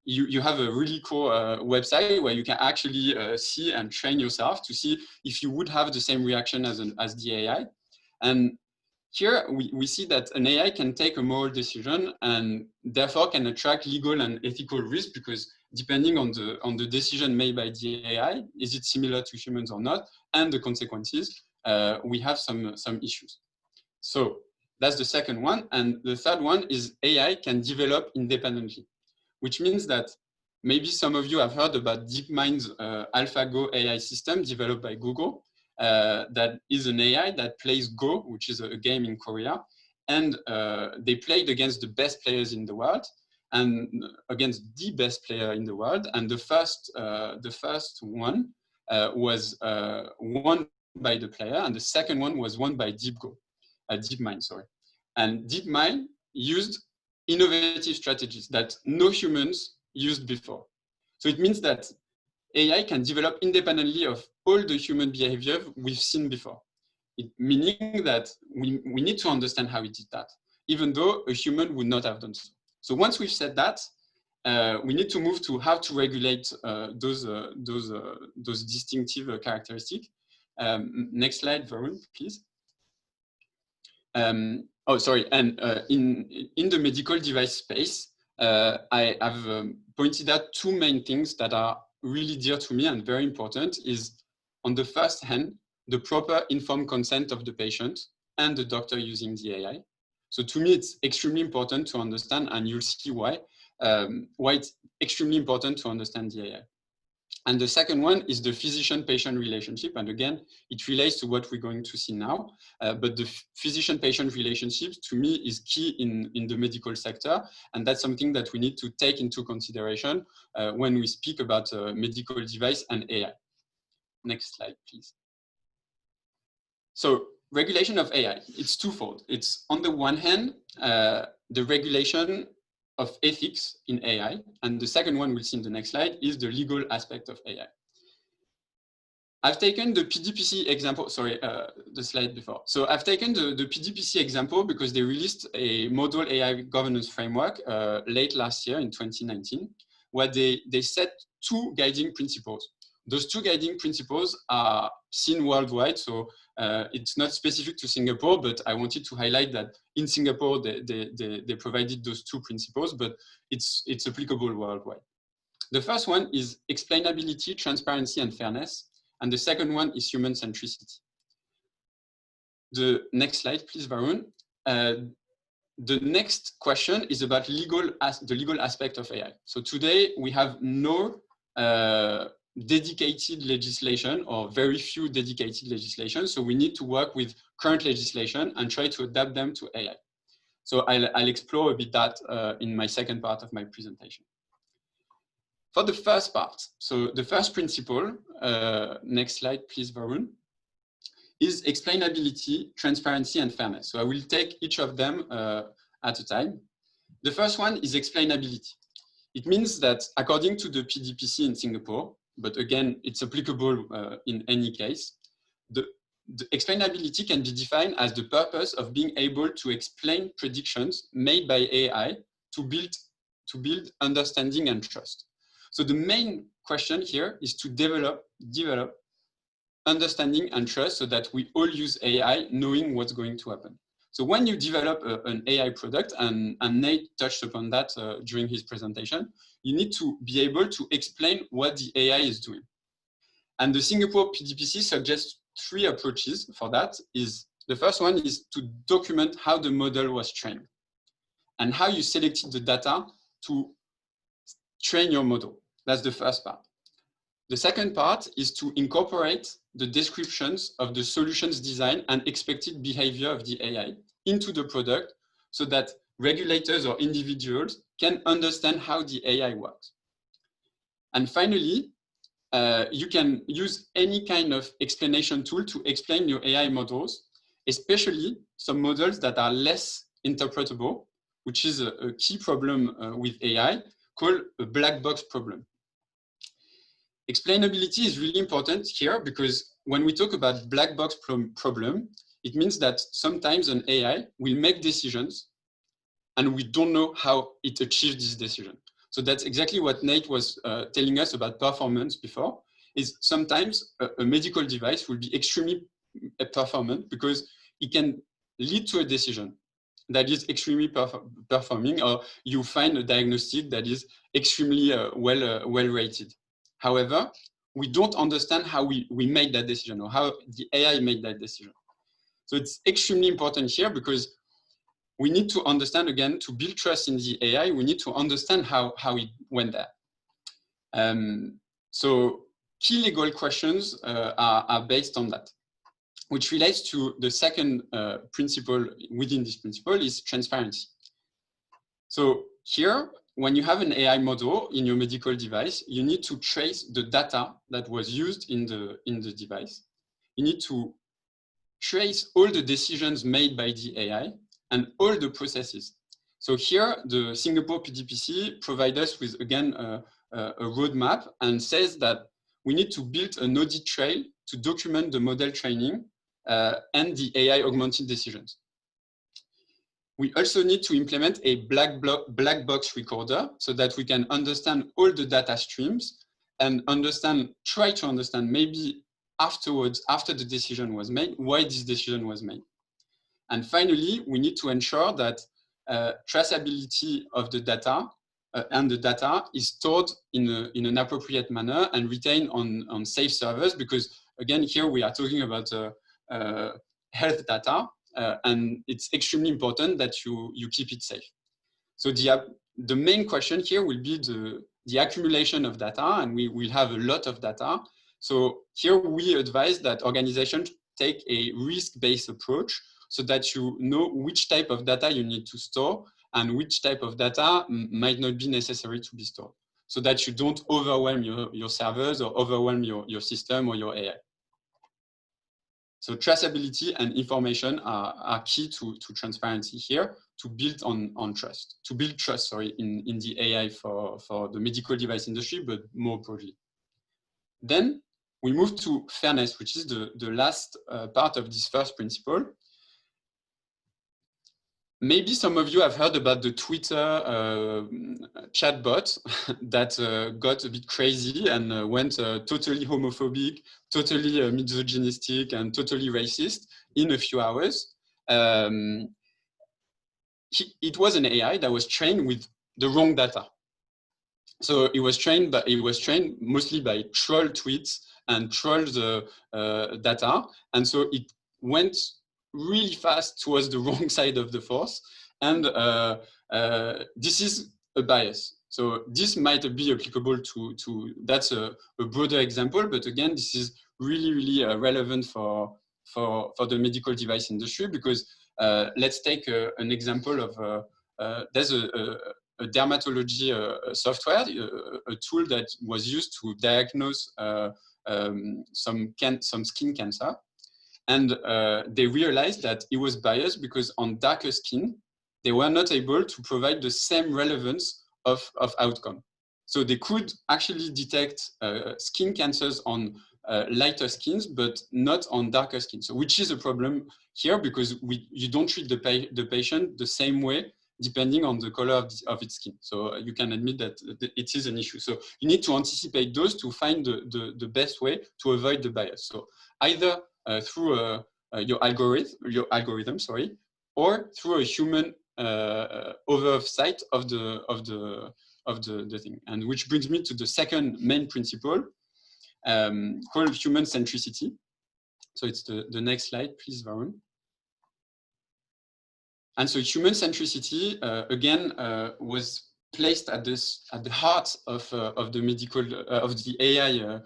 you have a really cool website where you can actually see and train yourself to see if you would have the same reaction as the AI. And here we see that an AI can take a moral decision and therefore can attract legal and ethical risk, because depending on the decision made by the AI, is it similar to humans or not, and the consequences, we have some issues. So that's the second one. And the third one is AI can develop independently, which means that maybe some of you have heard about DeepMind's AlphaGo AI system developed by Google. That is an AI that plays Go, which is a game in Korea. And they played against the best players in the world and against the best player in the world. And the first one was won by the player, and the second one was won by DeepMind, sorry. And DeepMind used innovative strategies that no humans used before. So it means that AI can develop independently of all the human behavior we've seen before. Meaning that we need to understand how it did that, even though a human would not have done so. So once we've said that, we need to move to how to regulate those distinctive characteristics. Next slide, Varun, please. Oh, sorry. And in the medical device space, I have pointed out two main things that are really dear to me and very important. Is on the first hand, the proper informed consent of the patient and the doctor using the AI. So to me, it's extremely important to understand, and you'll see why it's extremely important to understand the AI. And the second one is the physician-patient relationship. And again, it relates to what we're going to see now. But the physician-patient relationship, to me, is key in the medical sector. And that's something that we need to take into consideration when we speak about medical device and AI. Next slide, please. So regulation of AI, it's twofold. It's on the one hand, the regulation of ethics in AI. And the second one we'll see in the next slide is the legal aspect of AI. I've taken the PDPC example, sorry, the slide before. So I've taken the PDPC example because they released a model AI governance framework late last year in 2019, where they set two guiding principles. Those two guiding principles are seen worldwide. So it's not specific to Singapore, but I wanted to highlight that in Singapore, they provided those two principles, but it's applicable worldwide. The first one is explainability, transparency, and fairness. And the second one is human centricity. The next slide, please, Varun. The next question is about the legal aspect of AI. So today we have no dedicated legislation or very few dedicated legislation. So we need to work with current legislation and try to adapt them to AI. So I'll explore a bit that in my second part of my presentation. For the first part, so the first principle, next slide, please, Varun, is explainability, transparency, and fairness. So I will take each of them at a time. The first one is explainability. It means that according to the PDPC in Singapore, but again, it's applicable in any case, the explainability can be defined as the purpose of being able to explain predictions made by AI to build understanding and trust. So the main question here is to develop understanding and trust so that we all use AI knowing what's going to happen. So when you develop an AI product, and Nate touched upon that during his presentation, you need to be able to explain what the AI is doing. And the Singapore PDPC suggests three approaches for that. The first one is to document how the model was trained and how you selected the data to train your model. That's the first part. The second part is to incorporate the descriptions of the solutions design and expected behavior of the AI into the product so that regulators or individuals can understand how the AI works. And finally, you can use any kind of explanation tool to explain your AI models, especially some models that are less interpretable, which is a key problem with AI called a black box problem. Explainability is really important here because when we talk about black box problem, it means that sometimes an AI will make decisions and we don't know how it achieved this decision. So that's exactly what Nate was telling us about performance before, is sometimes a medical device will be extremely performant because it can lead to a decision that is extremely performing, or you find a diagnostic that is extremely well rated. However, we don't understand how we made that decision or how the AI made that decision. So it's extremely important here because we need to understand, again, to build trust in the AI, we need to understand how it went there. So key legal questions are based on that, which relates to the second principle within this principle is transparency. So here, when you have an AI model in your medical device, you need to trace the data that was used in the device. You need to trace all the decisions made by the AI and all the processes. So here, the Singapore PDPC provides us with, again, a roadmap and says that we need to build an audit trail to document the model training and the AI augmented decisions. We also need to implement a black box recorder so that we can understand all the data streams and try to understand maybe afterwards, after the decision was made, why this decision was made. And finally, we need to ensure that traceability of the data and the data is stored in an appropriate manner and retained on safe servers, because again, here we are talking about health data, and it's extremely important that you keep it safe. So the main question here will be the accumulation of data, and we will have a lot of data. So here we advise that organizations take a risk-based approach so that you know which type of data you need to store and which type of data might not be necessary to be stored, so that you don't overwhelm your servers or overwhelm your system or your AI. So traceability and information are key to transparency here, to build on trust, in the AI for the medical device industry, but more broadly. Then we move to fairness, which is the last part of this first principle. Maybe some of you have heard about the Twitter chatbot that got a bit crazy and went totally homophobic, totally misogynistic, and totally racist in a few hours. It was an AI that was trained with the wrong data. So it was trained mostly by troll tweets and troll data, and so it went really fast towards the wrong side of the force, and this is a bias. So this might be applicable to that's a broader example, but again, this is really relevant for the medical device industry, because let's take an example of there's a dermatology software, a tool that was used to diagnose some skin cancer. And they realized that it was biased because on darker skin, they were not able to provide the same relevance of outcome. So they could actually detect skin cancers on lighter skins, but not on darker skin. So which is a problem here, because you don't treat the patient the same way depending on the color of its skin. So you can admit that it is an issue. So you need to anticipate those to find the best way to avoid the bias. So either through your algorithm, or through a human oversight of the thing. And which brings me to the second main principle, called human centricity. So it's the next slide, please, Varun. And so human centricity, again, was placed at the heart of the AI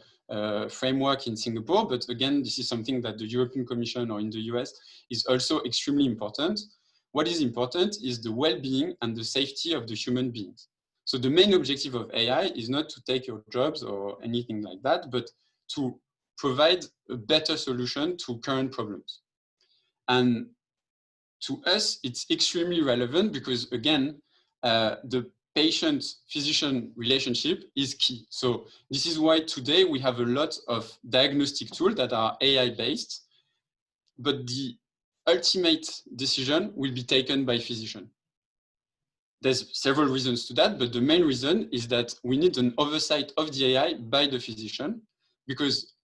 framework in Singapore. But again, this is something that the European Commission or in the US is also extremely important. What is important is the well-being and the safety of the human beings. So the main objective of AI is not to take your jobs or anything like that, but to provide a better solution to current problems. And to us, it's extremely relevant because, again, the patient-physician relationship is key. So this is why today we have a lot of diagnostic tools that are AI-based, but the ultimate decision will be taken by physician. There's several reasons to that, but the main reason is that we need an oversight of the AI by the physician, because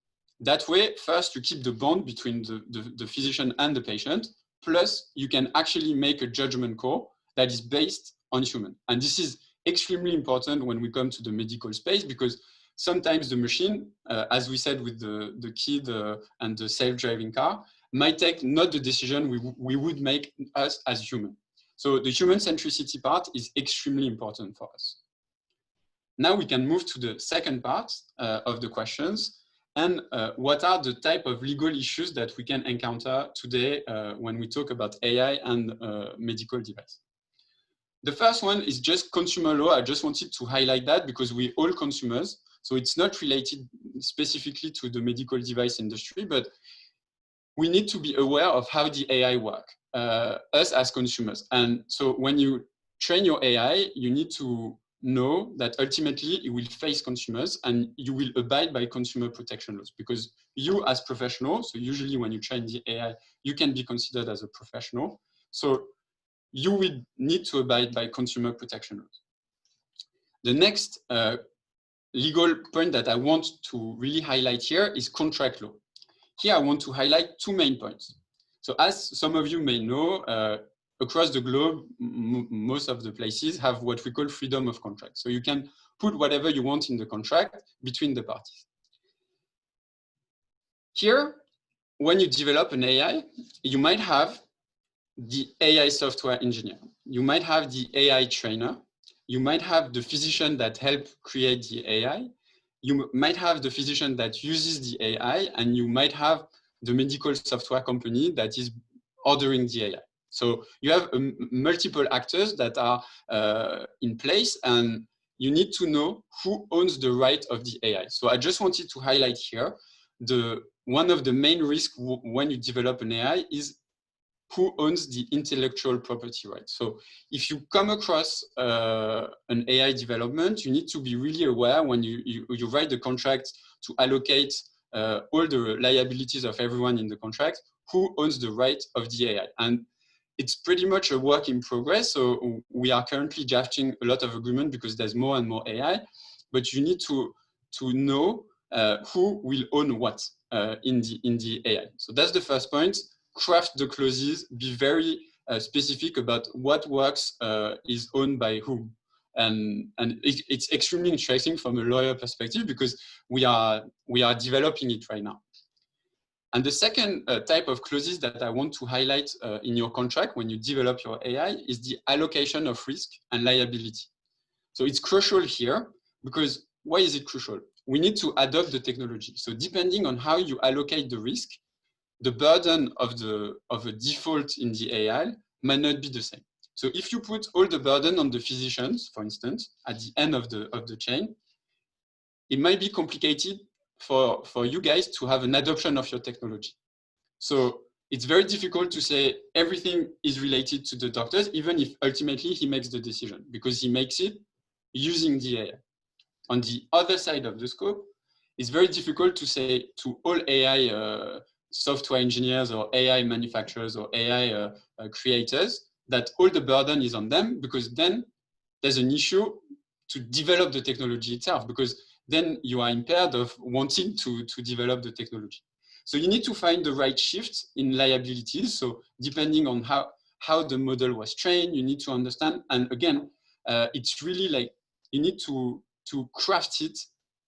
that way, first, you keep the bond between the physician and the patient, plus you can actually make a judgment call that is based on human. And this is extremely important when we come to the medical space, because sometimes the machine, as we said with the kid and the self-driving car, might take not the decision we would make us as human. So the human centricity part is extremely important for us. Now we can move to the second part of the questions, and what are the type of legal issues that we can encounter today when we talk about AI and medical device. The first one is just consumer law. I just wanted to highlight that because we're all consumers, so it's not related specifically to the medical device industry, but we need to be aware of how the AI work, us as consumers. And so when you train your AI, you need to know that ultimately it will face consumers and you will abide by consumer protection laws, because you as professionals, so usually when you train the AI, you can be considered as a professional. So you will need to abide by consumer protection laws. The next legal point that I want to really highlight here is contract law. Here I want to highlight two main points. So as some of you may know, across the globe, most of the places have what we call freedom of contract. So you can put whatever you want in the contract between the parties. Here, when you develop an AI, you might have the AI software engineer. You might have the AI trainer. You might have the physician that helped create the AI. You might have the physician that uses the AI, and you might have the medical software company that is ordering the AI. So you have multiple actors that are in place, and you need to know who owns the right of the AI. So I just wanted to highlight here, one of the main risks when you develop an AI is who owns the intellectual property rights. So if you come across an AI development, you need to be really aware when you write the contract to allocate all the liabilities of everyone in the contract, who owns the right of the AI. And it's pretty much a work in progress. So we are currently drafting a lot of agreement because there's more and more AI, but you need to know who will own what in the AI. So that's the first point. Craft the clauses, be very specific about what works is owned by whom. And it's extremely interesting from a lawyer perspective because we are developing it right now. And the second type of clauses that I want to highlight in your contract when you develop your AI is the allocation of risk and liability. So it's crucial here because why is it crucial? We need to adopt the technology. So depending on how you allocate the risk, the burden of a default in the AI might not be the same. So if you put all the burden on the physicians, for instance, at the end of the chain, it might be complicated for you guys to have an adoption of your technology. So it's very difficult to say everything is related to the doctors, even if ultimately he makes the decision, because he makes it using the AI. On the other side of the scope, it's very difficult to say to all AI software engineers or AI manufacturers or AI creators that all the burden is on them, because then there's an issue to develop the technology itself, because then you are impaired of wanting to develop the technology. So you need to find the right shift in liabilities. So depending on how the model was trained, you need to understand. And again, it's really like you need to craft it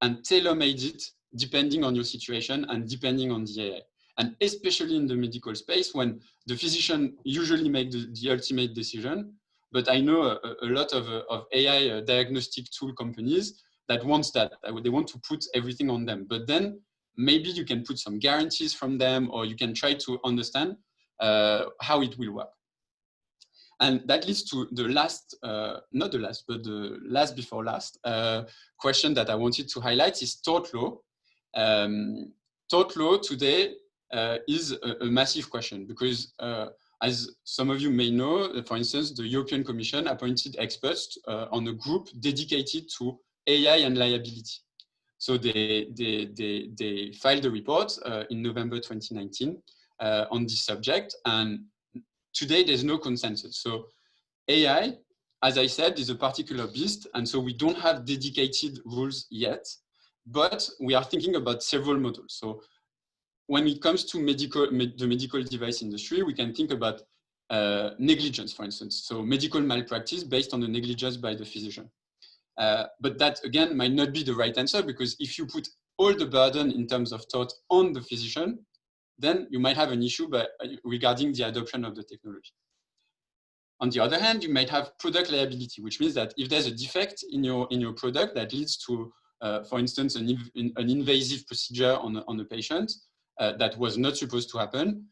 and tailor-made it depending on your situation and depending on the AI. And especially in the medical space, when the physician usually makes the ultimate decision, but I know a lot of AI diagnostic tool companies that wants that. They want to put everything on them. But then maybe you can put some guarantees from them, or you can try to understand how it will work. And that leads to the last, not the last, but the last before last question that I wanted to highlight is tort law. Tort law today is a massive question because as some of you may know, for instance, the European Commission appointed experts on a group dedicated to AI and liability. So they filed a report in November 2019 on this subject, and today there's no consensus. So AI, as I said, is a particular beast, and so we don't have dedicated rules yet, but we are thinking about several models. So when it comes to the medical device industry, we can think about negligence, for instance. So medical malpractice based on the negligence by the physician. But that, again, might not be the right answer, because if you put all the burden in terms of tort on the physician, then you might have an issue regarding the adoption of the technology. On the other hand, you might have product liability, which means that if there's a defect in your product that leads to, for instance, an invasive procedure on a patient that was not supposed to happen,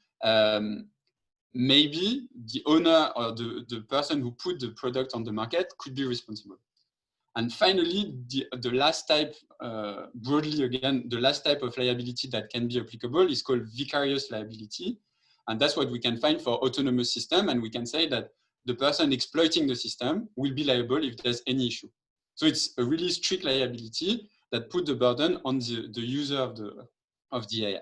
maybe the owner or the person who put the product on the market could be responsible. And finally, the last type, broadly again, the last type of liability that can be applicable is called vicarious liability. And that's what we can find for autonomous system. And we can say that the person exploiting the system will be liable if there's any issue. So it's a really strict liability that put the burden on the user of the AI.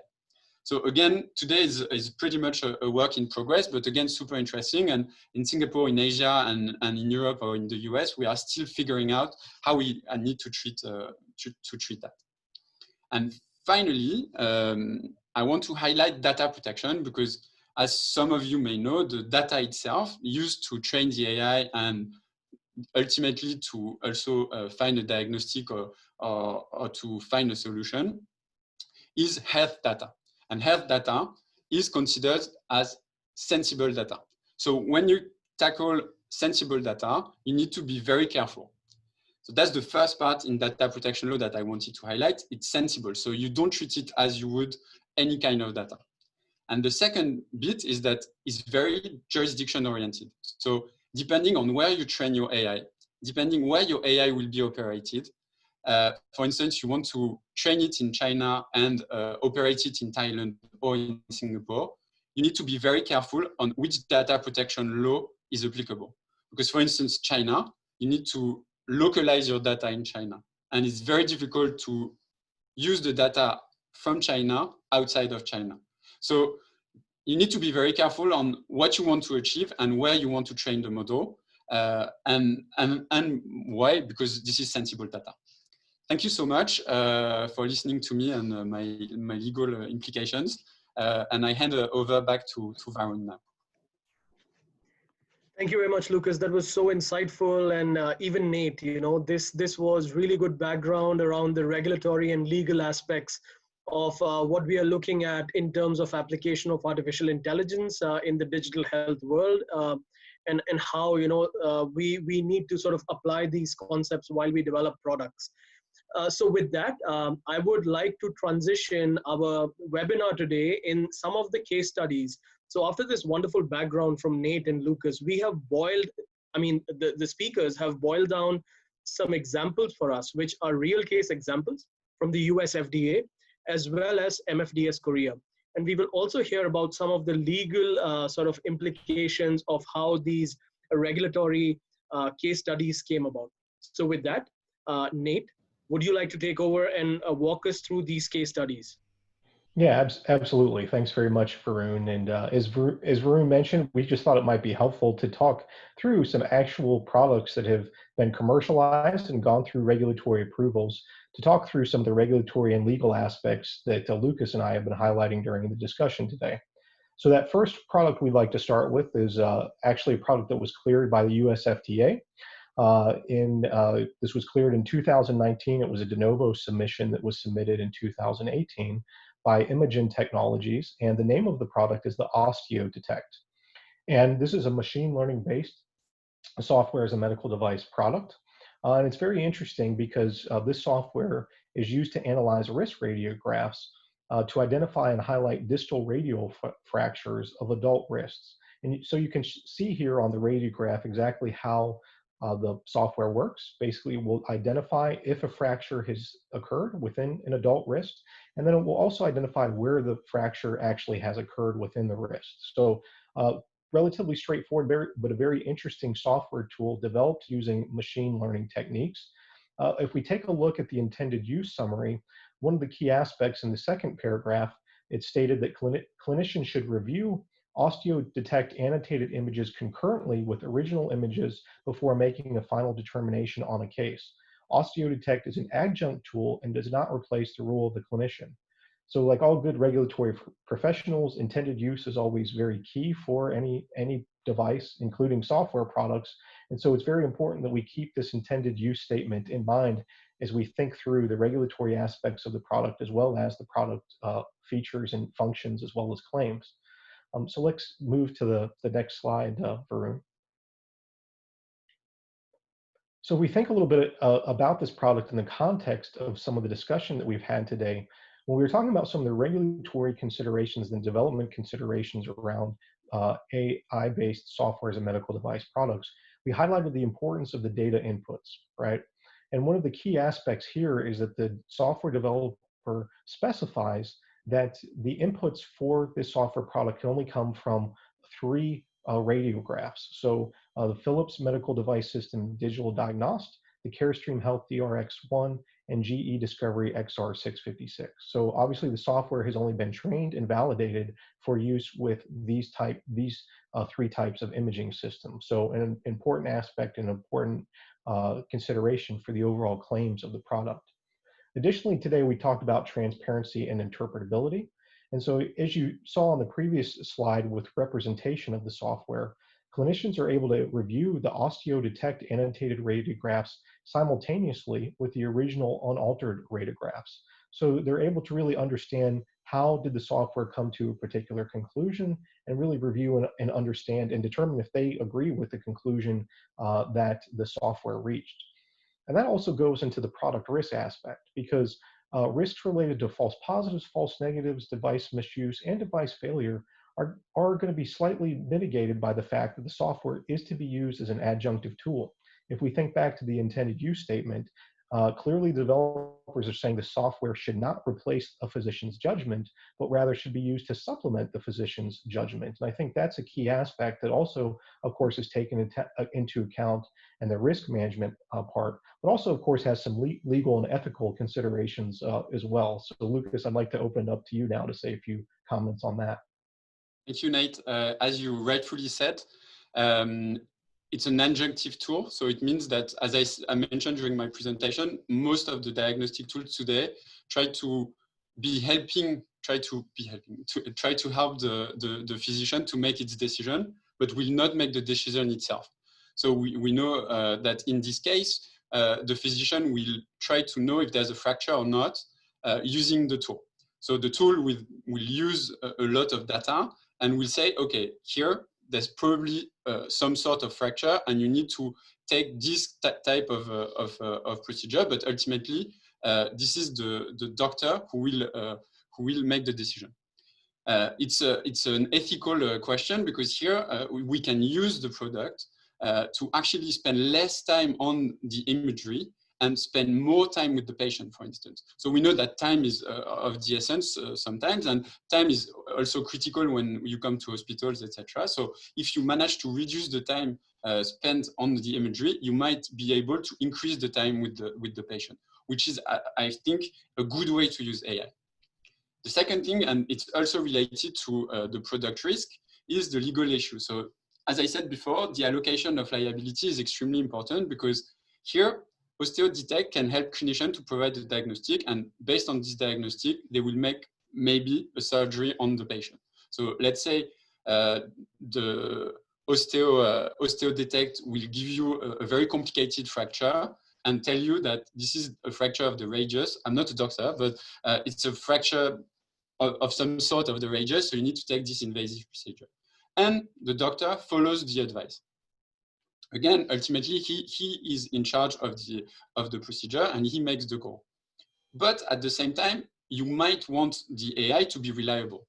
So again, today is pretty much a work in progress, but again, super interesting. And in Singapore, in Asia, and in Europe or in the US, we are still figuring out how we need to treat that. And finally, I want to highlight data protection because, as some of you may know, the data itself used to train the AI and ultimately to also find a diagnostic or to find a solution is health data. And health data is considered as sensible data. So when you tackle sensible data, you need to be very careful. So that's the first part in data protection law that I wanted to highlight. It's sensible. So you don't treat it as you would any kind of data. And the second bit is that it's very jurisdiction oriented. So depending on where you train your AI, depending where your AI will be operated, for instance, you want to train it in China and operate it in Thailand or in Singapore, you need to be very careful on which data protection law is applicable. Because for instance, China, you need to localize your data in China. And it's very difficult to use the data from China outside of China. So you need to be very careful on what you want to achieve and where you want to train the model. And why? Because this is sensible data. Thank you so much for listening to me and my legal implications. And I hand over back to Varun now.
Thank you very much, Lucas. That was so insightful. And even Nate, you know, this was really good background around the regulatory and legal aspects of what we are looking at in terms of application of artificial intelligence in the digital health world, and how, you know, we need to sort of apply these concepts while we develop products. So with that, I would like to transition our webinar today in some of the case studies. So after this wonderful background from Nate and Lucas, we have the speakers have boiled down some examples for us, which are real case examples from the US FDA, as well as MFDS Korea. And we will also hear about some of the legal sort of implications of how these regulatory case studies came about. So with that, Nate, would you like to take over and walk us through these case studies?
Yeah, absolutely. Thanks very much, Varun. And as Varun mentioned, we just thought it might be helpful to talk through some actual products that have been commercialized and gone through regulatory approvals, to talk through some of the regulatory and legal aspects that Lucas and I have been highlighting during the discussion today. So that first product we'd like to start with is actually a product that was cleared by the US FDA. This was cleared in 2019. It was a de novo submission that was submitted in 2018 by Imminent Technologies, and the name of the product is the Osteo-Detect. And this is a machine learning based software as a medical device product. And it's very interesting because this software is used to analyze wrist radiographs to identify and highlight distal radial fractures of adult wrists. And so you can see here on the radiograph exactly how the software works. Basically, it will identify if a fracture has occurred within an adult wrist, and then it will also identify where the fracture actually has occurred within the wrist. So relatively straightforward, but a very interesting software tool developed using machine learning techniques. If we take a look at the intended use summary, one of the key aspects in the second paragraph, it stated that clinicians should review Osteo-Detect annotated images concurrently with original images before making a final determination on a case. Osteo-Detect is an adjunct tool and does not replace the role of the clinician. So like all good regulatory professionals, intended use is always very key for any device, including software products. And so it's very important that we keep this intended use statement in mind as we think through the regulatory aspects of the product, as well as the product features and functions, as well as claims. So let's move to the next slide, Varun. So we think a little bit about this product in the context of some of the discussion that we've had today. When we were talking about some of the regulatory considerations and development considerations around AI-based software as a medical device products, we highlighted the importance of the data inputs, right? And one of the key aspects here is that the software developer specifies that the inputs for this software product can only come from 3 radiographs. So the Philips Medical Device System Digital Diagnostic, the Carestream Health DRX1, and GE Discovery XR656. So obviously the software has only been trained and validated for use with these 3 types of imaging systems. So an important aspect and important consideration for the overall claims of the product. Additionally, today we talked about transparency and interpretability. And so as you saw on the previous slide with representation of the software, clinicians are able to review the OsteoDetect annotated radiographs simultaneously with the original unaltered radiographs. So they're able to really understand how did the software come to a particular conclusion, and really review and understand and determine if they agree with the conclusion that the software reached. And that also goes into the product risk aspect, because risks related to false positives, false negatives, device misuse, and device failure are going to be slightly mitigated by the fact that the software is to be used as an adjunctive tool. If we think back to the intended use statement, clearly developers are saying the software should not replace a physician's judgment, but rather should be used to supplement the physician's judgment. And I think that's a key aspect that also, of course, is taken into account in the risk management part, but also, of course, has some legal and ethical considerations as well. So Lucas, I'd like to open it up to you now to say a few comments on that.
Thank you, Nate. As you rightfully said, it's an adjunctive tool. So it means that, as I mentioned during my presentation, most of the diagnostic tools today try to help the physician to make its decision, but will not make the decision itself. So we know that in this case, the physician will try to know if there's a fracture or not using the tool. So the tool will use a lot of data and will say, okay, here, there's probably some sort of fracture, and you need to take this type of procedure. But ultimately, this is the doctor who will make the decision. It's an ethical question, because here we can use the product to actually spend less time on the imagery and spend more time with the patient, for instance. So we know that time is of the essence sometimes, and time is also critical when you come to hospitals, etc. So if you manage to reduce the time spent on the imagery, you might be able to increase the time with the patient, which is, I think, a good way to use AI. The second thing, and it's also related to the product risk, is the legal issue. So as I said before, the allocation of liability is extremely important, because here, OsteoDetect can help clinicians to provide the diagnostic, and based on this diagnostic, they will make maybe a surgery on the patient. So let's say the OsteoDetect will give you a very complicated fracture and tell you that this is a fracture of the radius. I'm not a doctor, but it's a fracture of some sort of the radius, so you need to take this invasive procedure. And the doctor follows the advice. Again, ultimately, he is in charge of the procedure, and he makes the call. But at the same time, you might want the AI to be reliable.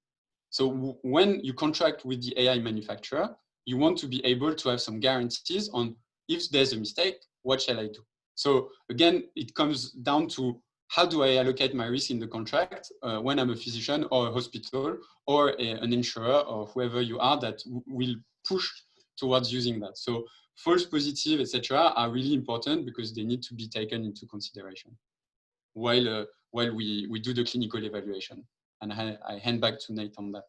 So when you contract with the AI manufacturer, you want to be able to have some guarantees on, if there's a mistake, what shall I do? So again, it comes down to, how do I allocate my risk in the contract when I'm a physician or a hospital or an insurer or whoever you are that will push towards using that. So false positive, etc., are really important, because they need to be taken into consideration while we do the clinical evaluation. And I hand back to Nate on that.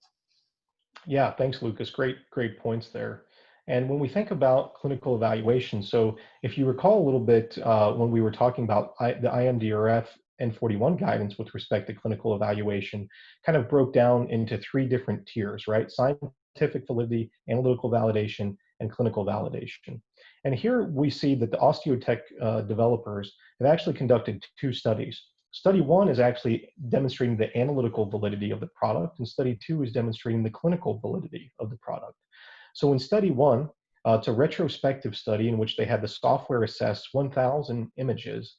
Yeah, thanks, Lucas. Great points there. And when we think about clinical evaluation, so if you recall a little bit when we were talking about the IMDRF N41 guidance with respect to clinical evaluation kind of broke down into 3 different tiers, right? Scientific validity, analytical validation, and clinical validation. And here we see that the Osteotech developers have actually conducted 2 studies. Study 1 is actually demonstrating the analytical validity of the product, and study 2 is demonstrating the clinical validity of the product. So in study 1, it's a retrospective study in which they had the software assess 1,000 images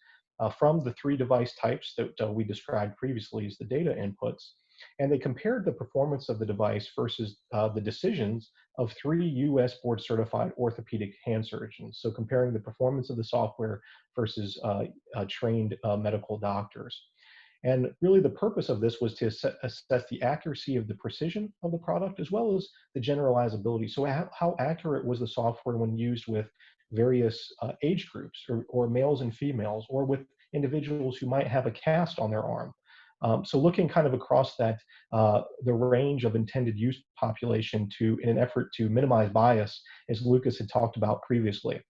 from the 3 device types that we described previously as the data inputs. And they compared the performance of the device versus the decisions of 3 US board certified orthopedic hand surgeons. So comparing the performance of the software versus trained medical doctors. And really the purpose of this was to assess the accuracy of the precision of the product as well as the generalizability. So how accurate was the software when used with various age groups or males and females, or with individuals who might have a cast on their arm. So looking kind of across that, the range of intended use population in an effort to minimize bias, as Lucas had talked about previously.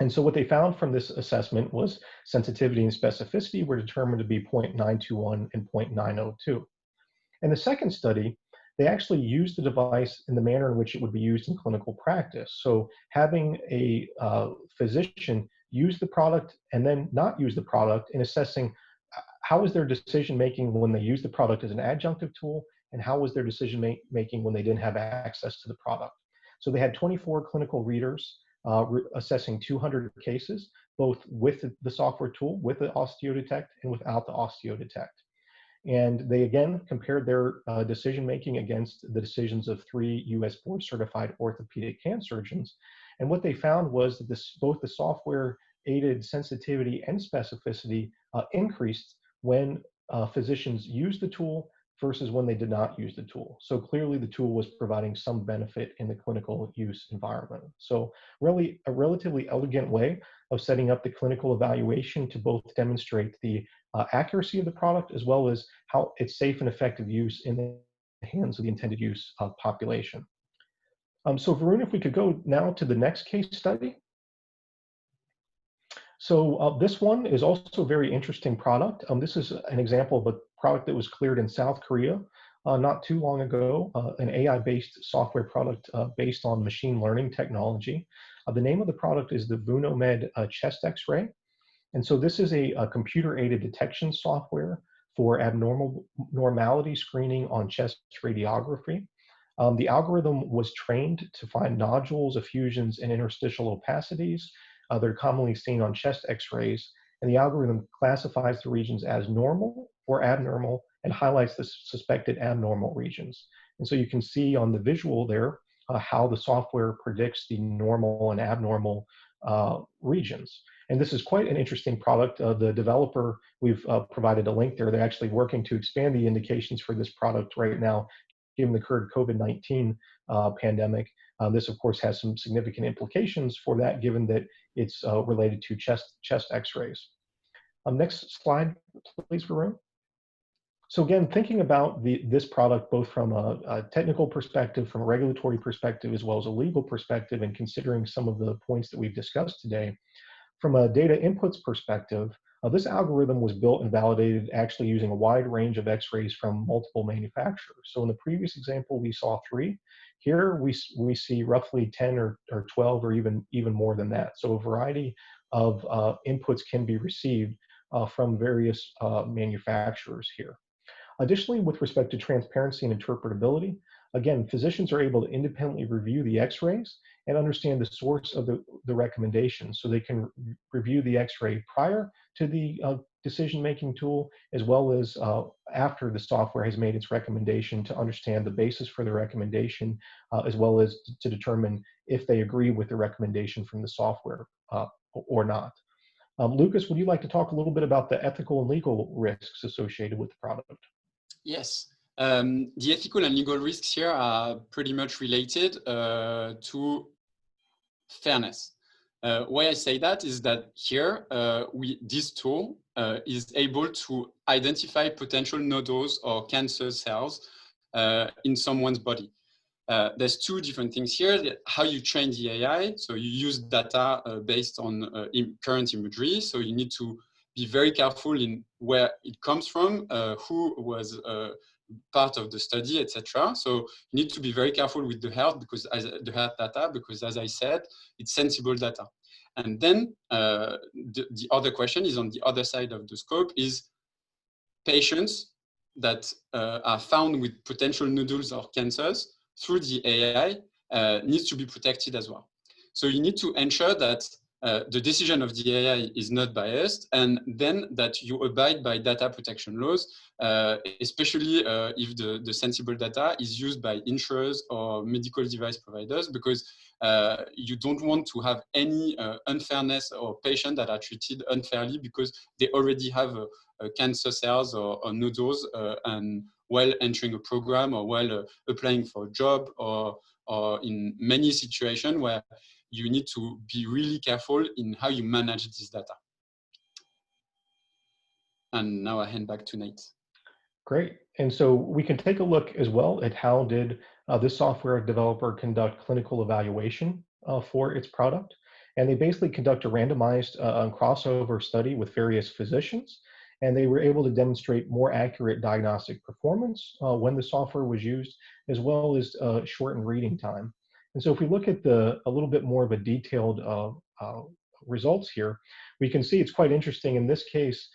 And so what they found from this assessment was sensitivity and specificity were determined to be 0.921 and 0.902. In the second study, they actually used the device in the manner in which it would be used in clinical practice. So having a physician use the product and then not use the product in assessing how was their decision making when they used the product as an adjunctive tool, and how was their decision making when they didn't have access to the product. So they had 24 clinical readers assessing 200 cases, both with the software tool, with the OsteoDetect, and without the OsteoDetect. And they again compared their decision-making against the decisions of 3 US board-certified orthopedic hand surgeons. And what they found was that both the software-aided sensitivity and specificity increased when physicians used the tool versus when they did not use the tool. So clearly the tool was providing some benefit in the clinical use environment. So really a relatively elegant way of setting up the clinical evaluation to both demonstrate the accuracy of the product as well as how it's safe and effective use in the hands of the intended use population. So Varun, if we could go now to the next case study. So this one is also a very interesting product. This is an example of a product that was cleared in South Korea not too long ago, an AI-based software product based on machine learning technology. The name of the product is the VunoMed chest X-ray. And so this is a computer-aided detection software for abnormality screening on chest radiography. The algorithm was trained to find nodules, effusions, and interstitial opacities. They're commonly seen on chest X-rays, and the algorithm classifies the regions as normal or abnormal and highlights the suspected abnormal regions. And so you can see on the visual there how the software predicts the normal and abnormal regions. And this is quite an interesting product. The developer, we've provided a link there. They're actually working to expand the indications for this product right now, given the current COVID-19 pandemic. This, of course, has some significant implications for that, given that it's related to chest X-rays. Next slide, please, Varun. So again, thinking about this product both from a technical perspective, from a regulatory perspective, as well as a legal perspective, and considering some of the points that we've discussed today, from a data inputs perspective, this algorithm was built and validated actually using a wide range of X-rays from multiple manufacturers. So in the previous example, we saw 3. Here we see roughly 10 or 12 or even more than that. So a variety of inputs can be received from various manufacturers here. Additionally, with respect to transparency and interpretability, again, physicians are able to independently review the X-rays and understand the source of the recommendation. So they can review the X-ray prior to the decision-making tool, as well as after the software has made its recommendation, to understand the basis for the recommendation, as well as to determine if they agree with the recommendation from the software or not. Lucas, would you like to talk a little bit about the ethical and legal risks associated with the product?
Yes. The ethical and legal risks here are pretty much related to fairness. Why I say that is that here this tool is able to identify potential nodules or cancer cells in someone's body. There's 2 different things here: how you train the AI. So you use data based on current imagery. So you need to be very careful in where it comes from, who was part of the study, etc. So you need to be very careful with the health data, because as I said, it's sensible data. And then the other question is on the other side of the scope is patients that are found with potential nodules or cancers through the AI needs to be protected as well. So you need to ensure that the decision of the AI is not biased, and then that you abide by data protection laws, especially if the sensible data is used by insurers or medical device providers, because you don't want to have any unfairness or patients that are treated unfairly because they already have cancer cells or nodules and while entering a program or while applying for a job, or in many situations where you need to be really careful in how you manage this data. And now I hand back to Nate.
Great. And so we can take a look as well at how did this software developer conduct clinical evaluation for its product. And they basically conduct a randomized crossover study with various physicians. And they were able to demonstrate more accurate diagnostic performance when the software was used, as well as shortened reading time. And so if we look at a little bit more of a detailed results here, we can see it's quite interesting. In this case,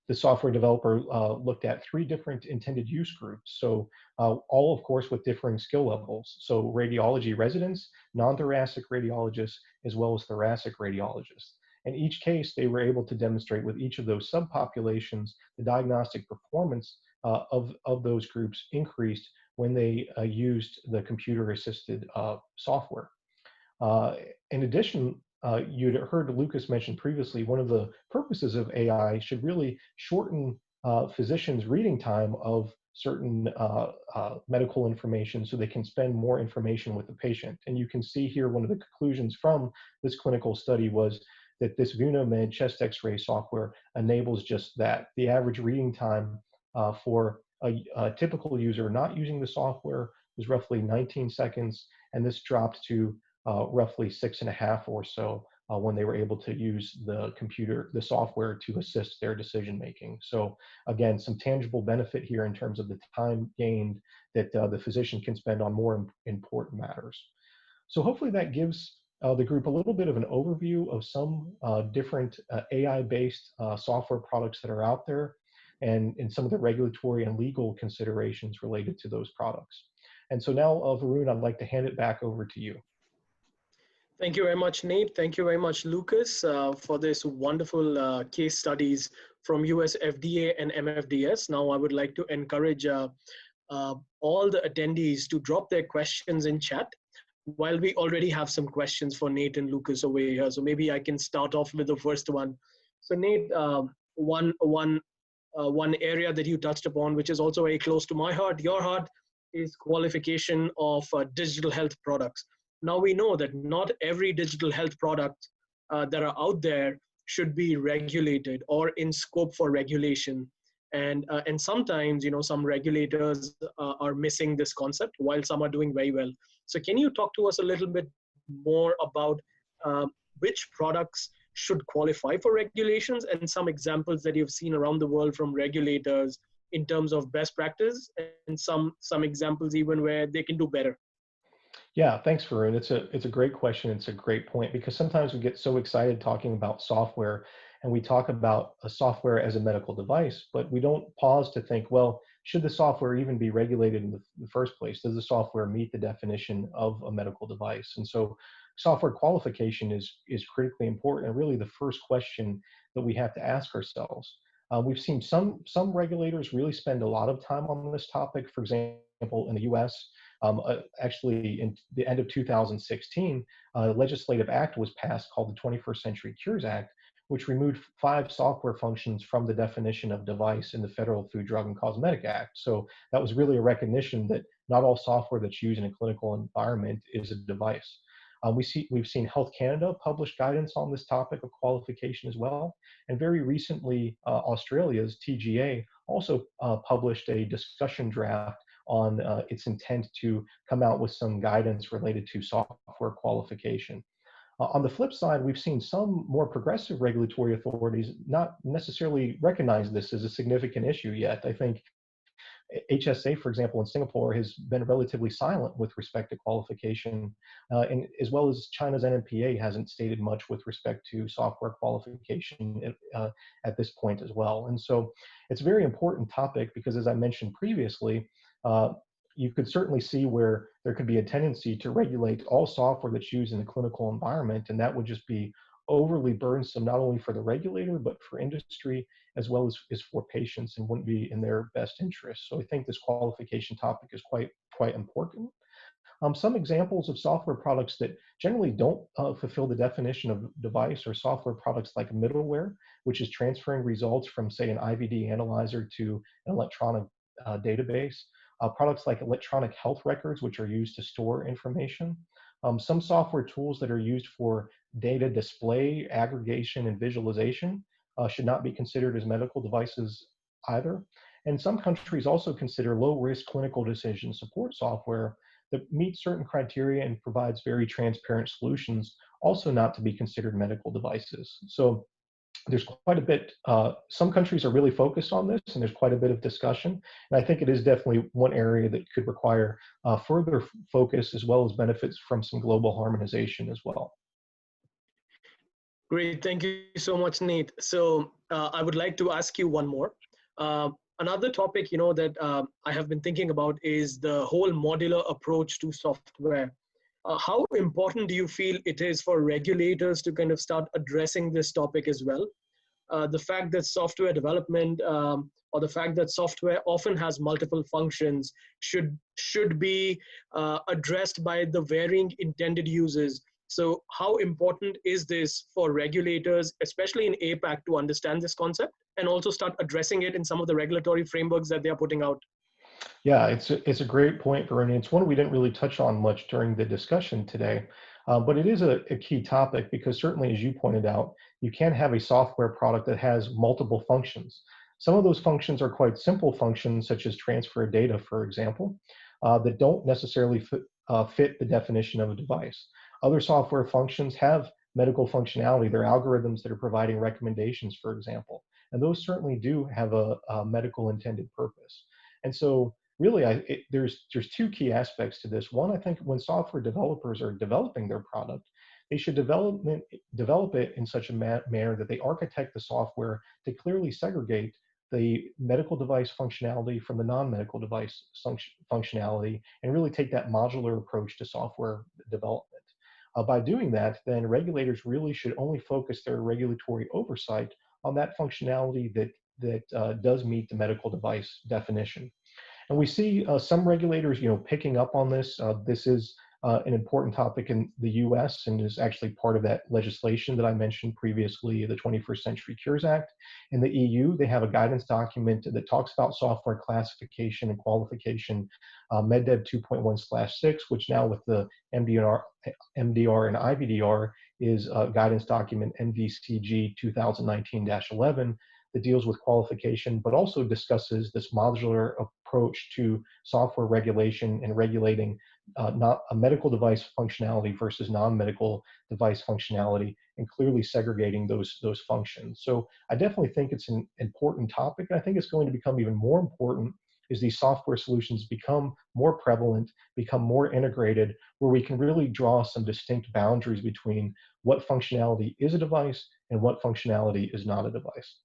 the software developer looked at 3 different intended use groups. So all, of course, with differing skill levels. So radiology residents, non-thoracic radiologists, as well as thoracic radiologists. In each case, they were able to demonstrate with each of those subpopulations, the diagnostic performance of those groups increased when they used the computer-assisted software. In addition, you'd heard Lucas mention previously, one of the purposes of AI should really shorten physicians' reading time of certain medical information so they can spend more information with the patient. And you can see here one of the conclusions from this clinical study was that this VunaMed chest X-ray software enables just that. The average reading time for a typical user not using the software was roughly 19 seconds, and this dropped to roughly 6.5 or so when they were able to use the software to assist their decision making. So again, some tangible benefit here in terms of the time gained that the physician can spend on more important matters. So hopefully that gives the group a little bit of an overview of some different AI-based software products that are out there, and some of the regulatory and legal considerations related to those products. And so now, Varun, I'd like to hand it back over to you.
Thank you very much, Nate. Thank you very much, Lucas, for this wonderful case studies from US FDA and MFDS. Now, I would like to encourage all the attendees to drop their questions in chat, while we already have some questions for Nate and Lucas over here. So maybe I can start off with the first one. So Nate, one area that you touched upon, which is also very close to my heart, your heart, is qualification of digital health products. Now we know that not every digital health product that are out there should be regulated or in scope for regulation. And sometimes, some regulators are missing this concept while some are doing very well. So can you talk to us a little bit more about which products should qualify for regulations and some examples that you've seen around the world from regulators in terms of best practice, and some examples even where they can do better?
Yeah, thanks, Varun. It's a great question. It's a great point, because sometimes we get so excited talking about software, and we talk about a software as a medical device, but we don't pause to think, well, should the software even be regulated in the first place? Does the software meet the definition of a medical device? And so software qualification is critically important, and really the first question that we have to ask ourselves. We've seen some regulators really spend a lot of time on this topic. For example, in the US, actually in the end of 2016, a legislative act was passed called the 21st Century Cures Act, which removed 5 software functions from the definition of device in the Federal Food, Drug, and Cosmetic Act. So that was really a recognition that not all software that's used in a clinical environment is a device. We've seen Health Canada publish guidance on this topic of qualification as well. And very recently, Australia's TGA also published a discussion draft on its intent to come out with some guidance related to software qualification. On the flip side, we've seen some more progressive regulatory authorities not necessarily recognize this as a significant issue yet. I think HSA, for example, in Singapore has been relatively silent with respect to qualification, and as well as China's NMPA hasn't stated much with respect to software qualification at this point as well. And so it's a very important topic because, as I mentioned previously, you could certainly see where there could be a tendency to regulate all software that's used in the clinical environment, and that would just be overly burdensome, not only for the regulator, but for industry, as well as for patients, and wouldn't be in their best interest. So I think this qualification topic is quite important. Some examples of software products that generally don't fulfill the definition of device are software products like middleware, which is transferring results from, say, an IVD analyzer to an electronic database. Products like electronic health records, which are used to store information. Some software tools that are used for data display, aggregation, and visualization should not be considered as medical devices either. And some countries also consider low-risk clinical decision support software that meets certain criteria and provides very transparent solutions, also not to be considered medical devices. So there's quite a bit, some countries are really focused on this, and there's quite a bit of discussion. And I think it is definitely one area that could require further focus, as well as benefits from some global harmonization as well.
Great, thank you so much, Nate. So I would like to ask you one more. Another topic, that I have been thinking about is the whole modular approach to software. How important do you feel it is for regulators to kind of start addressing this topic as well? The fact that software development or the fact that software often has multiple functions should be addressed by the varying intended users. So how important is this for regulators, especially in APAC, to understand this concept and also start addressing it in some of the regulatory frameworks that they are putting out?
Yeah, it's a great point, Varun. It's one we didn't really touch on much during the discussion today, but it is a key topic because certainly, as you pointed out, you can have a software product that has multiple functions. Some of those functions are quite simple functions, such as transfer of data, for example, that don't necessarily fit the definition of a device. Other software functions have medical functionality. They're algorithms that are providing recommendations, for example, and those certainly do have a medical intended purpose. And so really, there's two key aspects to this. One, I think when software developers are developing their product, they should develop it in such a manner that they architect the software to clearly segregate the medical device functionality from the non-medical device functionality, and really take that modular approach to software development. By doing that, then regulators really should only focus their regulatory oversight on that functionality that does meet the medical device definition. And we see some regulators, picking up on this. This is an important topic in the US and is actually part of that legislation that I mentioned previously, the 21st Century Cures Act. In the EU, they have a guidance document that talks about software classification and qualification, MedDev 2.1/6, which now with the MDR and IVDR is guidance document MDCG 2019-11 that deals with qualification, but also discusses this modular approach to software regulation and regulating not a medical device functionality versus non-medical device functionality, and clearly segregating those functions. So I definitely think it's an important topic, and I think it's going to become even more important as these software solutions become more prevalent, become more integrated, where we can really draw some distinct boundaries between what functionality is a device and what functionality is not a device.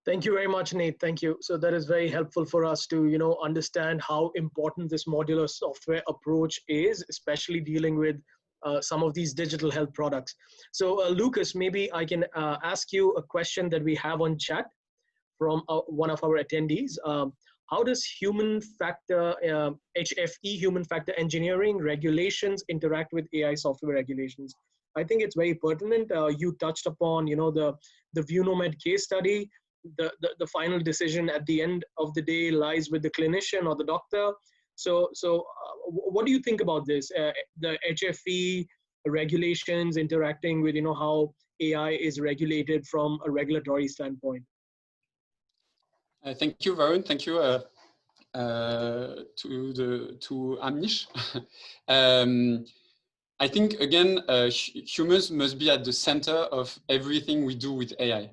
Thank you very much, Nate. Thank you. So that is very helpful for us to, understand how important this modular software approach is, especially dealing with some of these digital health products. So Lucas, maybe I can ask you a question that we have on chat from one of our attendees. How does human factor, HFE, human factor engineering regulations interact with AI software regulations? I think it's very pertinent. You touched upon, the VunoMed case study. The final decision at the end of the day lies with the clinician or the doctor. So what do you think about this? The HFE regulations interacting with, how AI is regulated from a regulatory standpoint.
Thank you, Varun. Thank you to Amish. I think, again, humans must be at the center of everything we do with AI.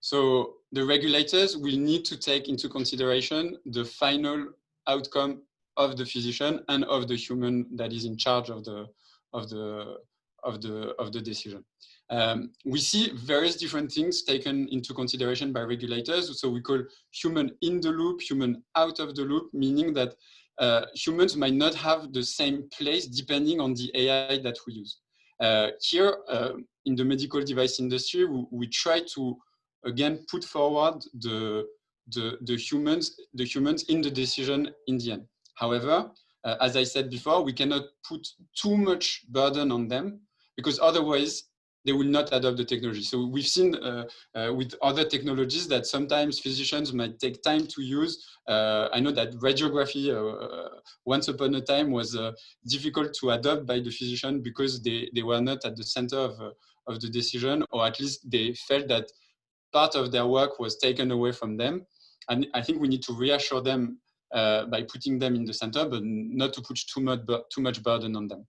So the regulators will need to take into consideration the final outcome of the physician and of the human that is in charge of the decision. We see various different things taken into consideration by regulators. So we call human in the loop, human out of the loop, meaning that humans might not have the same place depending on the AI that we use. Here, in the medical device industry, we try to, again, put forward the humans in the decision in the end. However, as I said before, we cannot put too much burden on them, because otherwise they will not adopt the technology. So we've seen with other technologies that sometimes physicians might take time to use. I know that radiography once upon a time was difficult to adopt by the physician because they were not at the center of the decision, or at least they felt that part of their work was taken away from them. And I think we need to reassure them by putting them in the center, but not to put too much burden on them.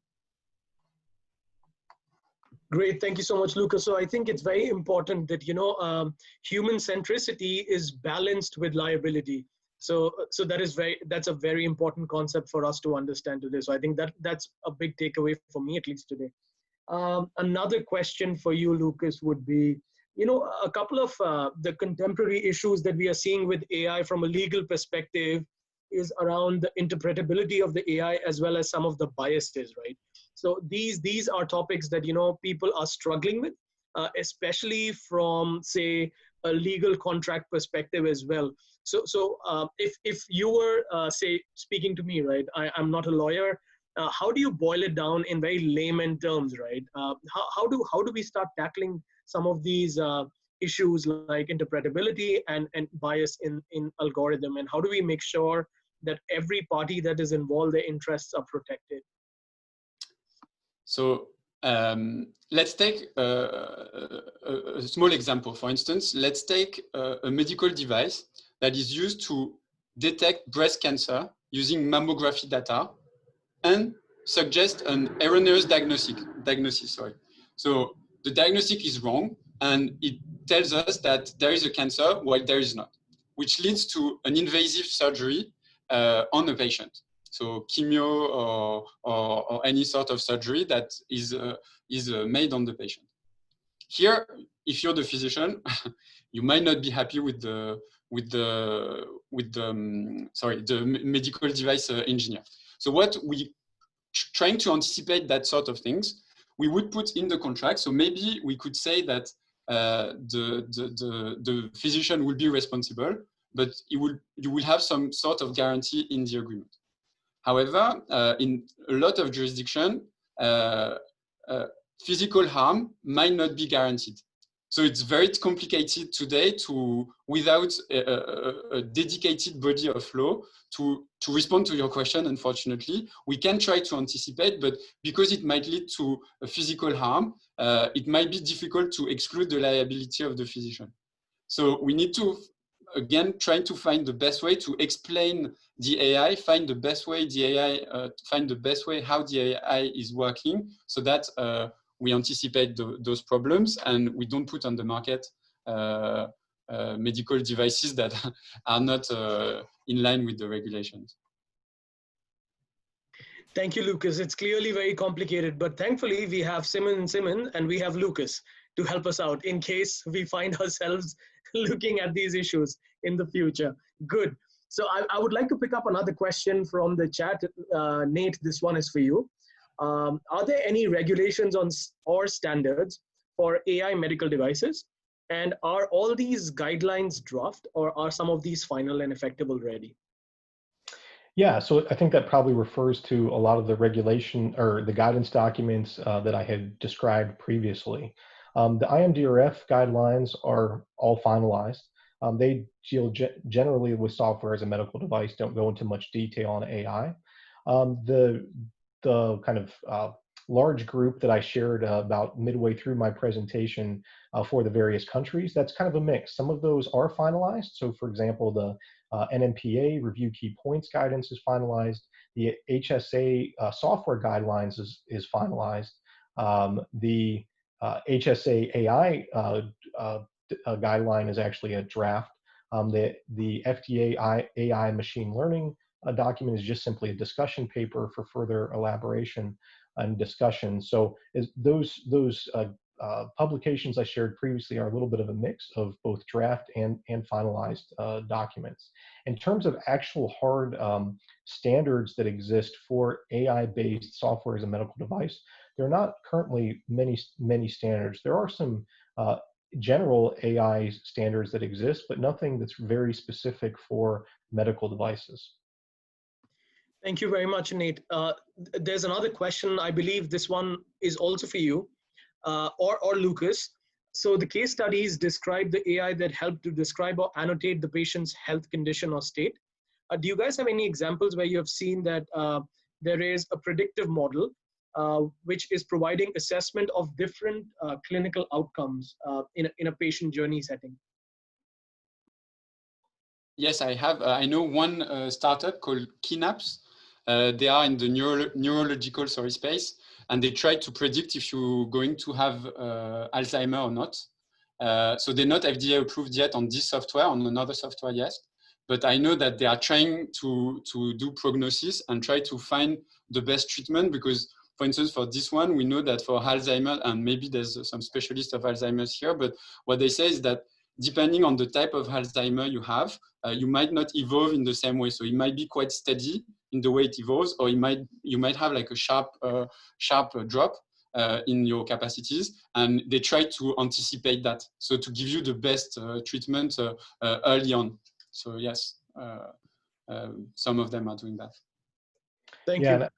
Great, thank you so much, Lucas. So I think it's very important that, you know, human centricity is balanced with liability. So that's a very important concept for us to understand today. So I think that's a big takeaway for me, at least today. Another question for you, Lucas, would be, you know, a couple of the contemporary issues that we are seeing with AI from a legal perspective is around the interpretability of the AI as well as some of the biases, right? So these are topics that, you know, people are struggling with, especially from, say, a legal contract perspective as well. So if you were, say, speaking to me, right, I'm not a lawyer, how do you boil it down in very layman terms, right? How do we start tackling some of these issues like interpretability and bias in algorithm, and how do we make sure that every party that is involved, their interests are protected?
So let's take a small example. For instance, let's take a medical device that is used to detect breast cancer using mammography data and suggest an erroneous diagnosis. So the diagnosis is wrong, and it tells us that there is a cancer while there is not, which leads to an invasive surgery on a patient. So chemo or any sort of surgery that is made on the patient. Here, if you're the physician, you might not be happy with the medical device engineer. So what we trying to anticipate that sort of things, we would put in the contract. So maybe we could say that the physician will be responsible, but you will have some sort of guarantee in the agreement. However, in a lot of jurisdictions, physical harm might not be guaranteed. So it's very complicated today without a dedicated body of law to respond to your question. Unfortunately, we can try to anticipate, but because it might lead to a physical harm, it might be difficult to exclude the liability of the physician. So we need to, again, try to find the best way to explain the AI, find the best way how the AI is working, so that we anticipate those problems and we don't put on the market medical devices that are not in line with the regulations.
Thank you, Lucas. It's clearly very complicated, but thankfully we have Simmons Simmons and we have Lucas to help us out in case we find ourselves looking at these issues in the future. Good. So I would like to pick up another question from the chat. Nate, this one is for you. Are there any regulations or standards for AI medical devices? And are all these guidelines draft, or are some of these final and effective already?
Yeah, so I think that probably refers to a lot of the regulation or the guidance documents that I had described previously. The IMDRF guidelines are all finalized. They deal generally with software as a medical device, don't go into much detail on AI. The kind of large group that I shared about midway through my presentation for the various countries, that's kind of a mix. Some of those are finalized. So for example, the NMPA review key points guidance is finalized. The the HSA software guidelines is finalized. The HSA AI guideline is actually a draft. The FDA AI machine learning document is just simply a discussion paper for further elaboration and discussion. So those publications I shared previously are a little bit of a mix of both draft and finalized documents. In terms of actual hard standards that exist for AI-based software as a medical device, there are not currently many standards. There are some general AI standards that exist, but nothing that's very specific for medical devices.
Thank you very much, Nate. There's another question. I believe this one is also for you, or Lucas. So the case studies describe the AI that helped to describe or annotate the patient's health condition or state. Do you guys have any examples where you have seen that there is a predictive model which is providing assessment of different clinical outcomes in a patient journey setting?
Yes, I have. I know one startup called Kinaps. They are in the neurological space, and they try to predict if you're going to have Alzheimer or not. So they're not FDA approved yet on this software, on another software yet. But I know that they are trying to do prognosis and try to find the best treatment, because, for instance, for this one, we know that for Alzheimer, and maybe there's some specialists of Alzheimer's here, but what they say is that depending on the type of Alzheimer you have, you might not evolve in the same way. So it might be quite steady in the way it evolves, or you might have like a sharp drop in your capacities, and they try to anticipate that. So to give you the best treatment early on. So yes, some of them are doing that.
Thank you.
And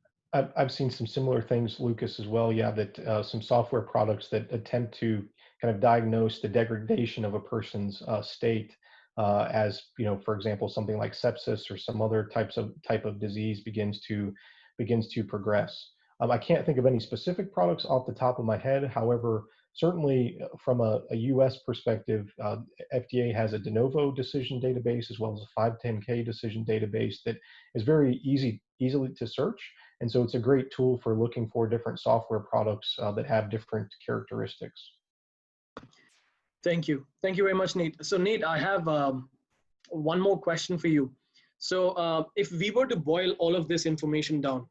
I've seen some similar things, Lucas, as well. Yeah, that some software products that attempt to kind of diagnose the degradation of a person's state as, for example, something like sepsis or some other type of disease begins to progress. I can't think of any specific products off the top of my head. However, certainly from a US perspective, FDA has a de novo decision database as well as a 510K decision database that is very easily to search. And so it's a great tool for looking for different software products that have different characteristics.
Thank you. Thank you very much, Nate. So Nate, I have one more question for you. So if we were to boil all of this information down,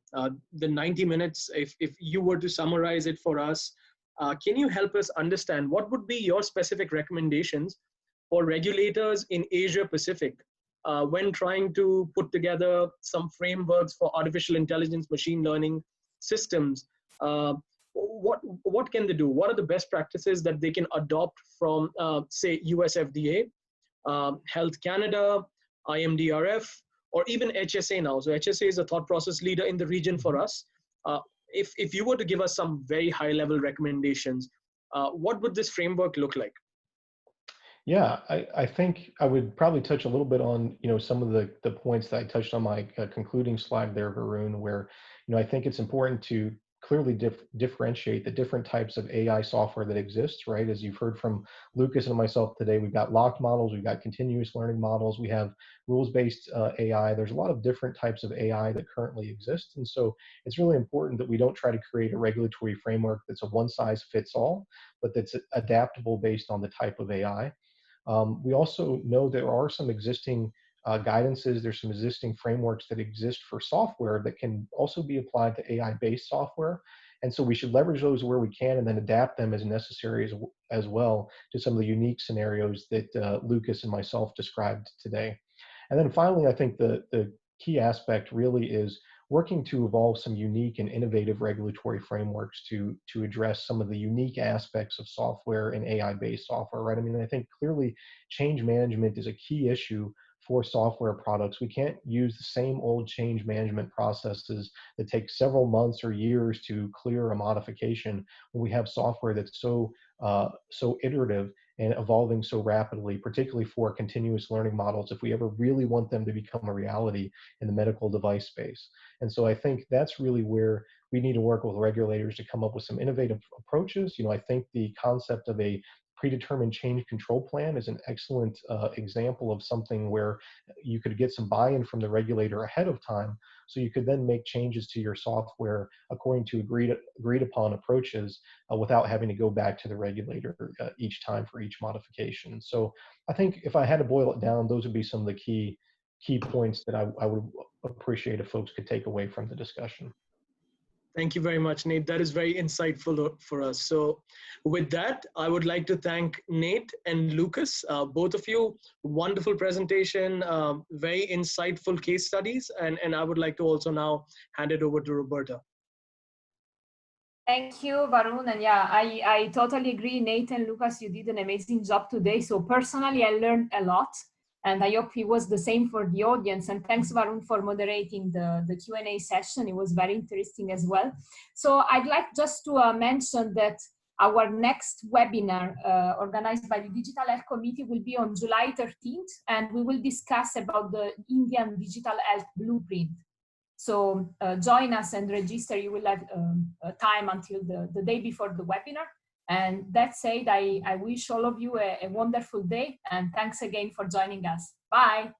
the 90 minutes, if you were to summarize it for us, can you help us understand what would be your specific recommendations for regulators in Asia Pacific when trying to put together some frameworks for artificial intelligence, machine learning systems? What can they do? What are the best practices that they can adopt from, say, US FDA, Health Canada, IMDRF, or even HSA now? So HSA is a thought process leader in the region for us. If you were to give us some very high level recommendations, what would this framework look like?
Yeah, I think I would probably touch a little bit on, some of the points that I touched on my concluding slide there, Varun, where, I think it's important to clearly differentiate the different types of AI software that exists, right? As you've heard from Lucas and myself today, we've got locked models, we've got continuous learning models, we have rules-based AI. There's a lot of different types of AI that currently exist. And so it's really important that we don't try to create a regulatory framework that's a one-size-fits-all, but that's adaptable based on the type of AI. We also know there are some existing guidances, there's some existing frameworks that exist for software that can also be applied to AI-based software. And so we should leverage those where we can and then adapt them as necessary as well to some of the unique scenarios that Lucas and myself described today. And then finally, I think the key aspect really is working to evolve some unique and innovative regulatory frameworks to address some of the unique aspects of software and AI-based software, right? I mean, I think clearly change management is a key issue for software products. We can't use the same old change management processes that take several months or years to clear a modification when we have software that's so iterative and evolving so rapidly, particularly for continuous learning models, if we ever really want them to become a reality in the medical device space. And so I think that's really where we need to work with regulators to come up with some innovative approaches. I think the concept of a predetermined change control plan is an excellent example of something where you could get some buy-in from the regulator ahead of time, so you could then make changes to your software according to agreed upon approaches without having to go back to the regulator each time for each modification. So I think if I had to boil it down, those would be some of the key points that I would appreciate if folks could take away from the discussion.
Thank you very much, Nate. That is very insightful for us. So with that, I would like to thank Nate and Lucas, both of you. Wonderful presentation, very insightful case studies. And I would like to also now hand it over to Roberta.
Thank you, Varun. And yeah, I totally agree. Nate and Lucas, you did an amazing job today. So personally, I learned a lot. And I hope it was the same for the audience. And thanks, Varun, for moderating the Q&A session. It was very interesting as well. So I'd like just to mention that our next webinar organized by the Digital Health Committee will be on July 13th. And we will discuss about the Indian Digital Health Blueprint. So join us and register. You will have time until the day before the webinar. And that said, I wish all of you a wonderful day, and thanks again for joining us. Bye.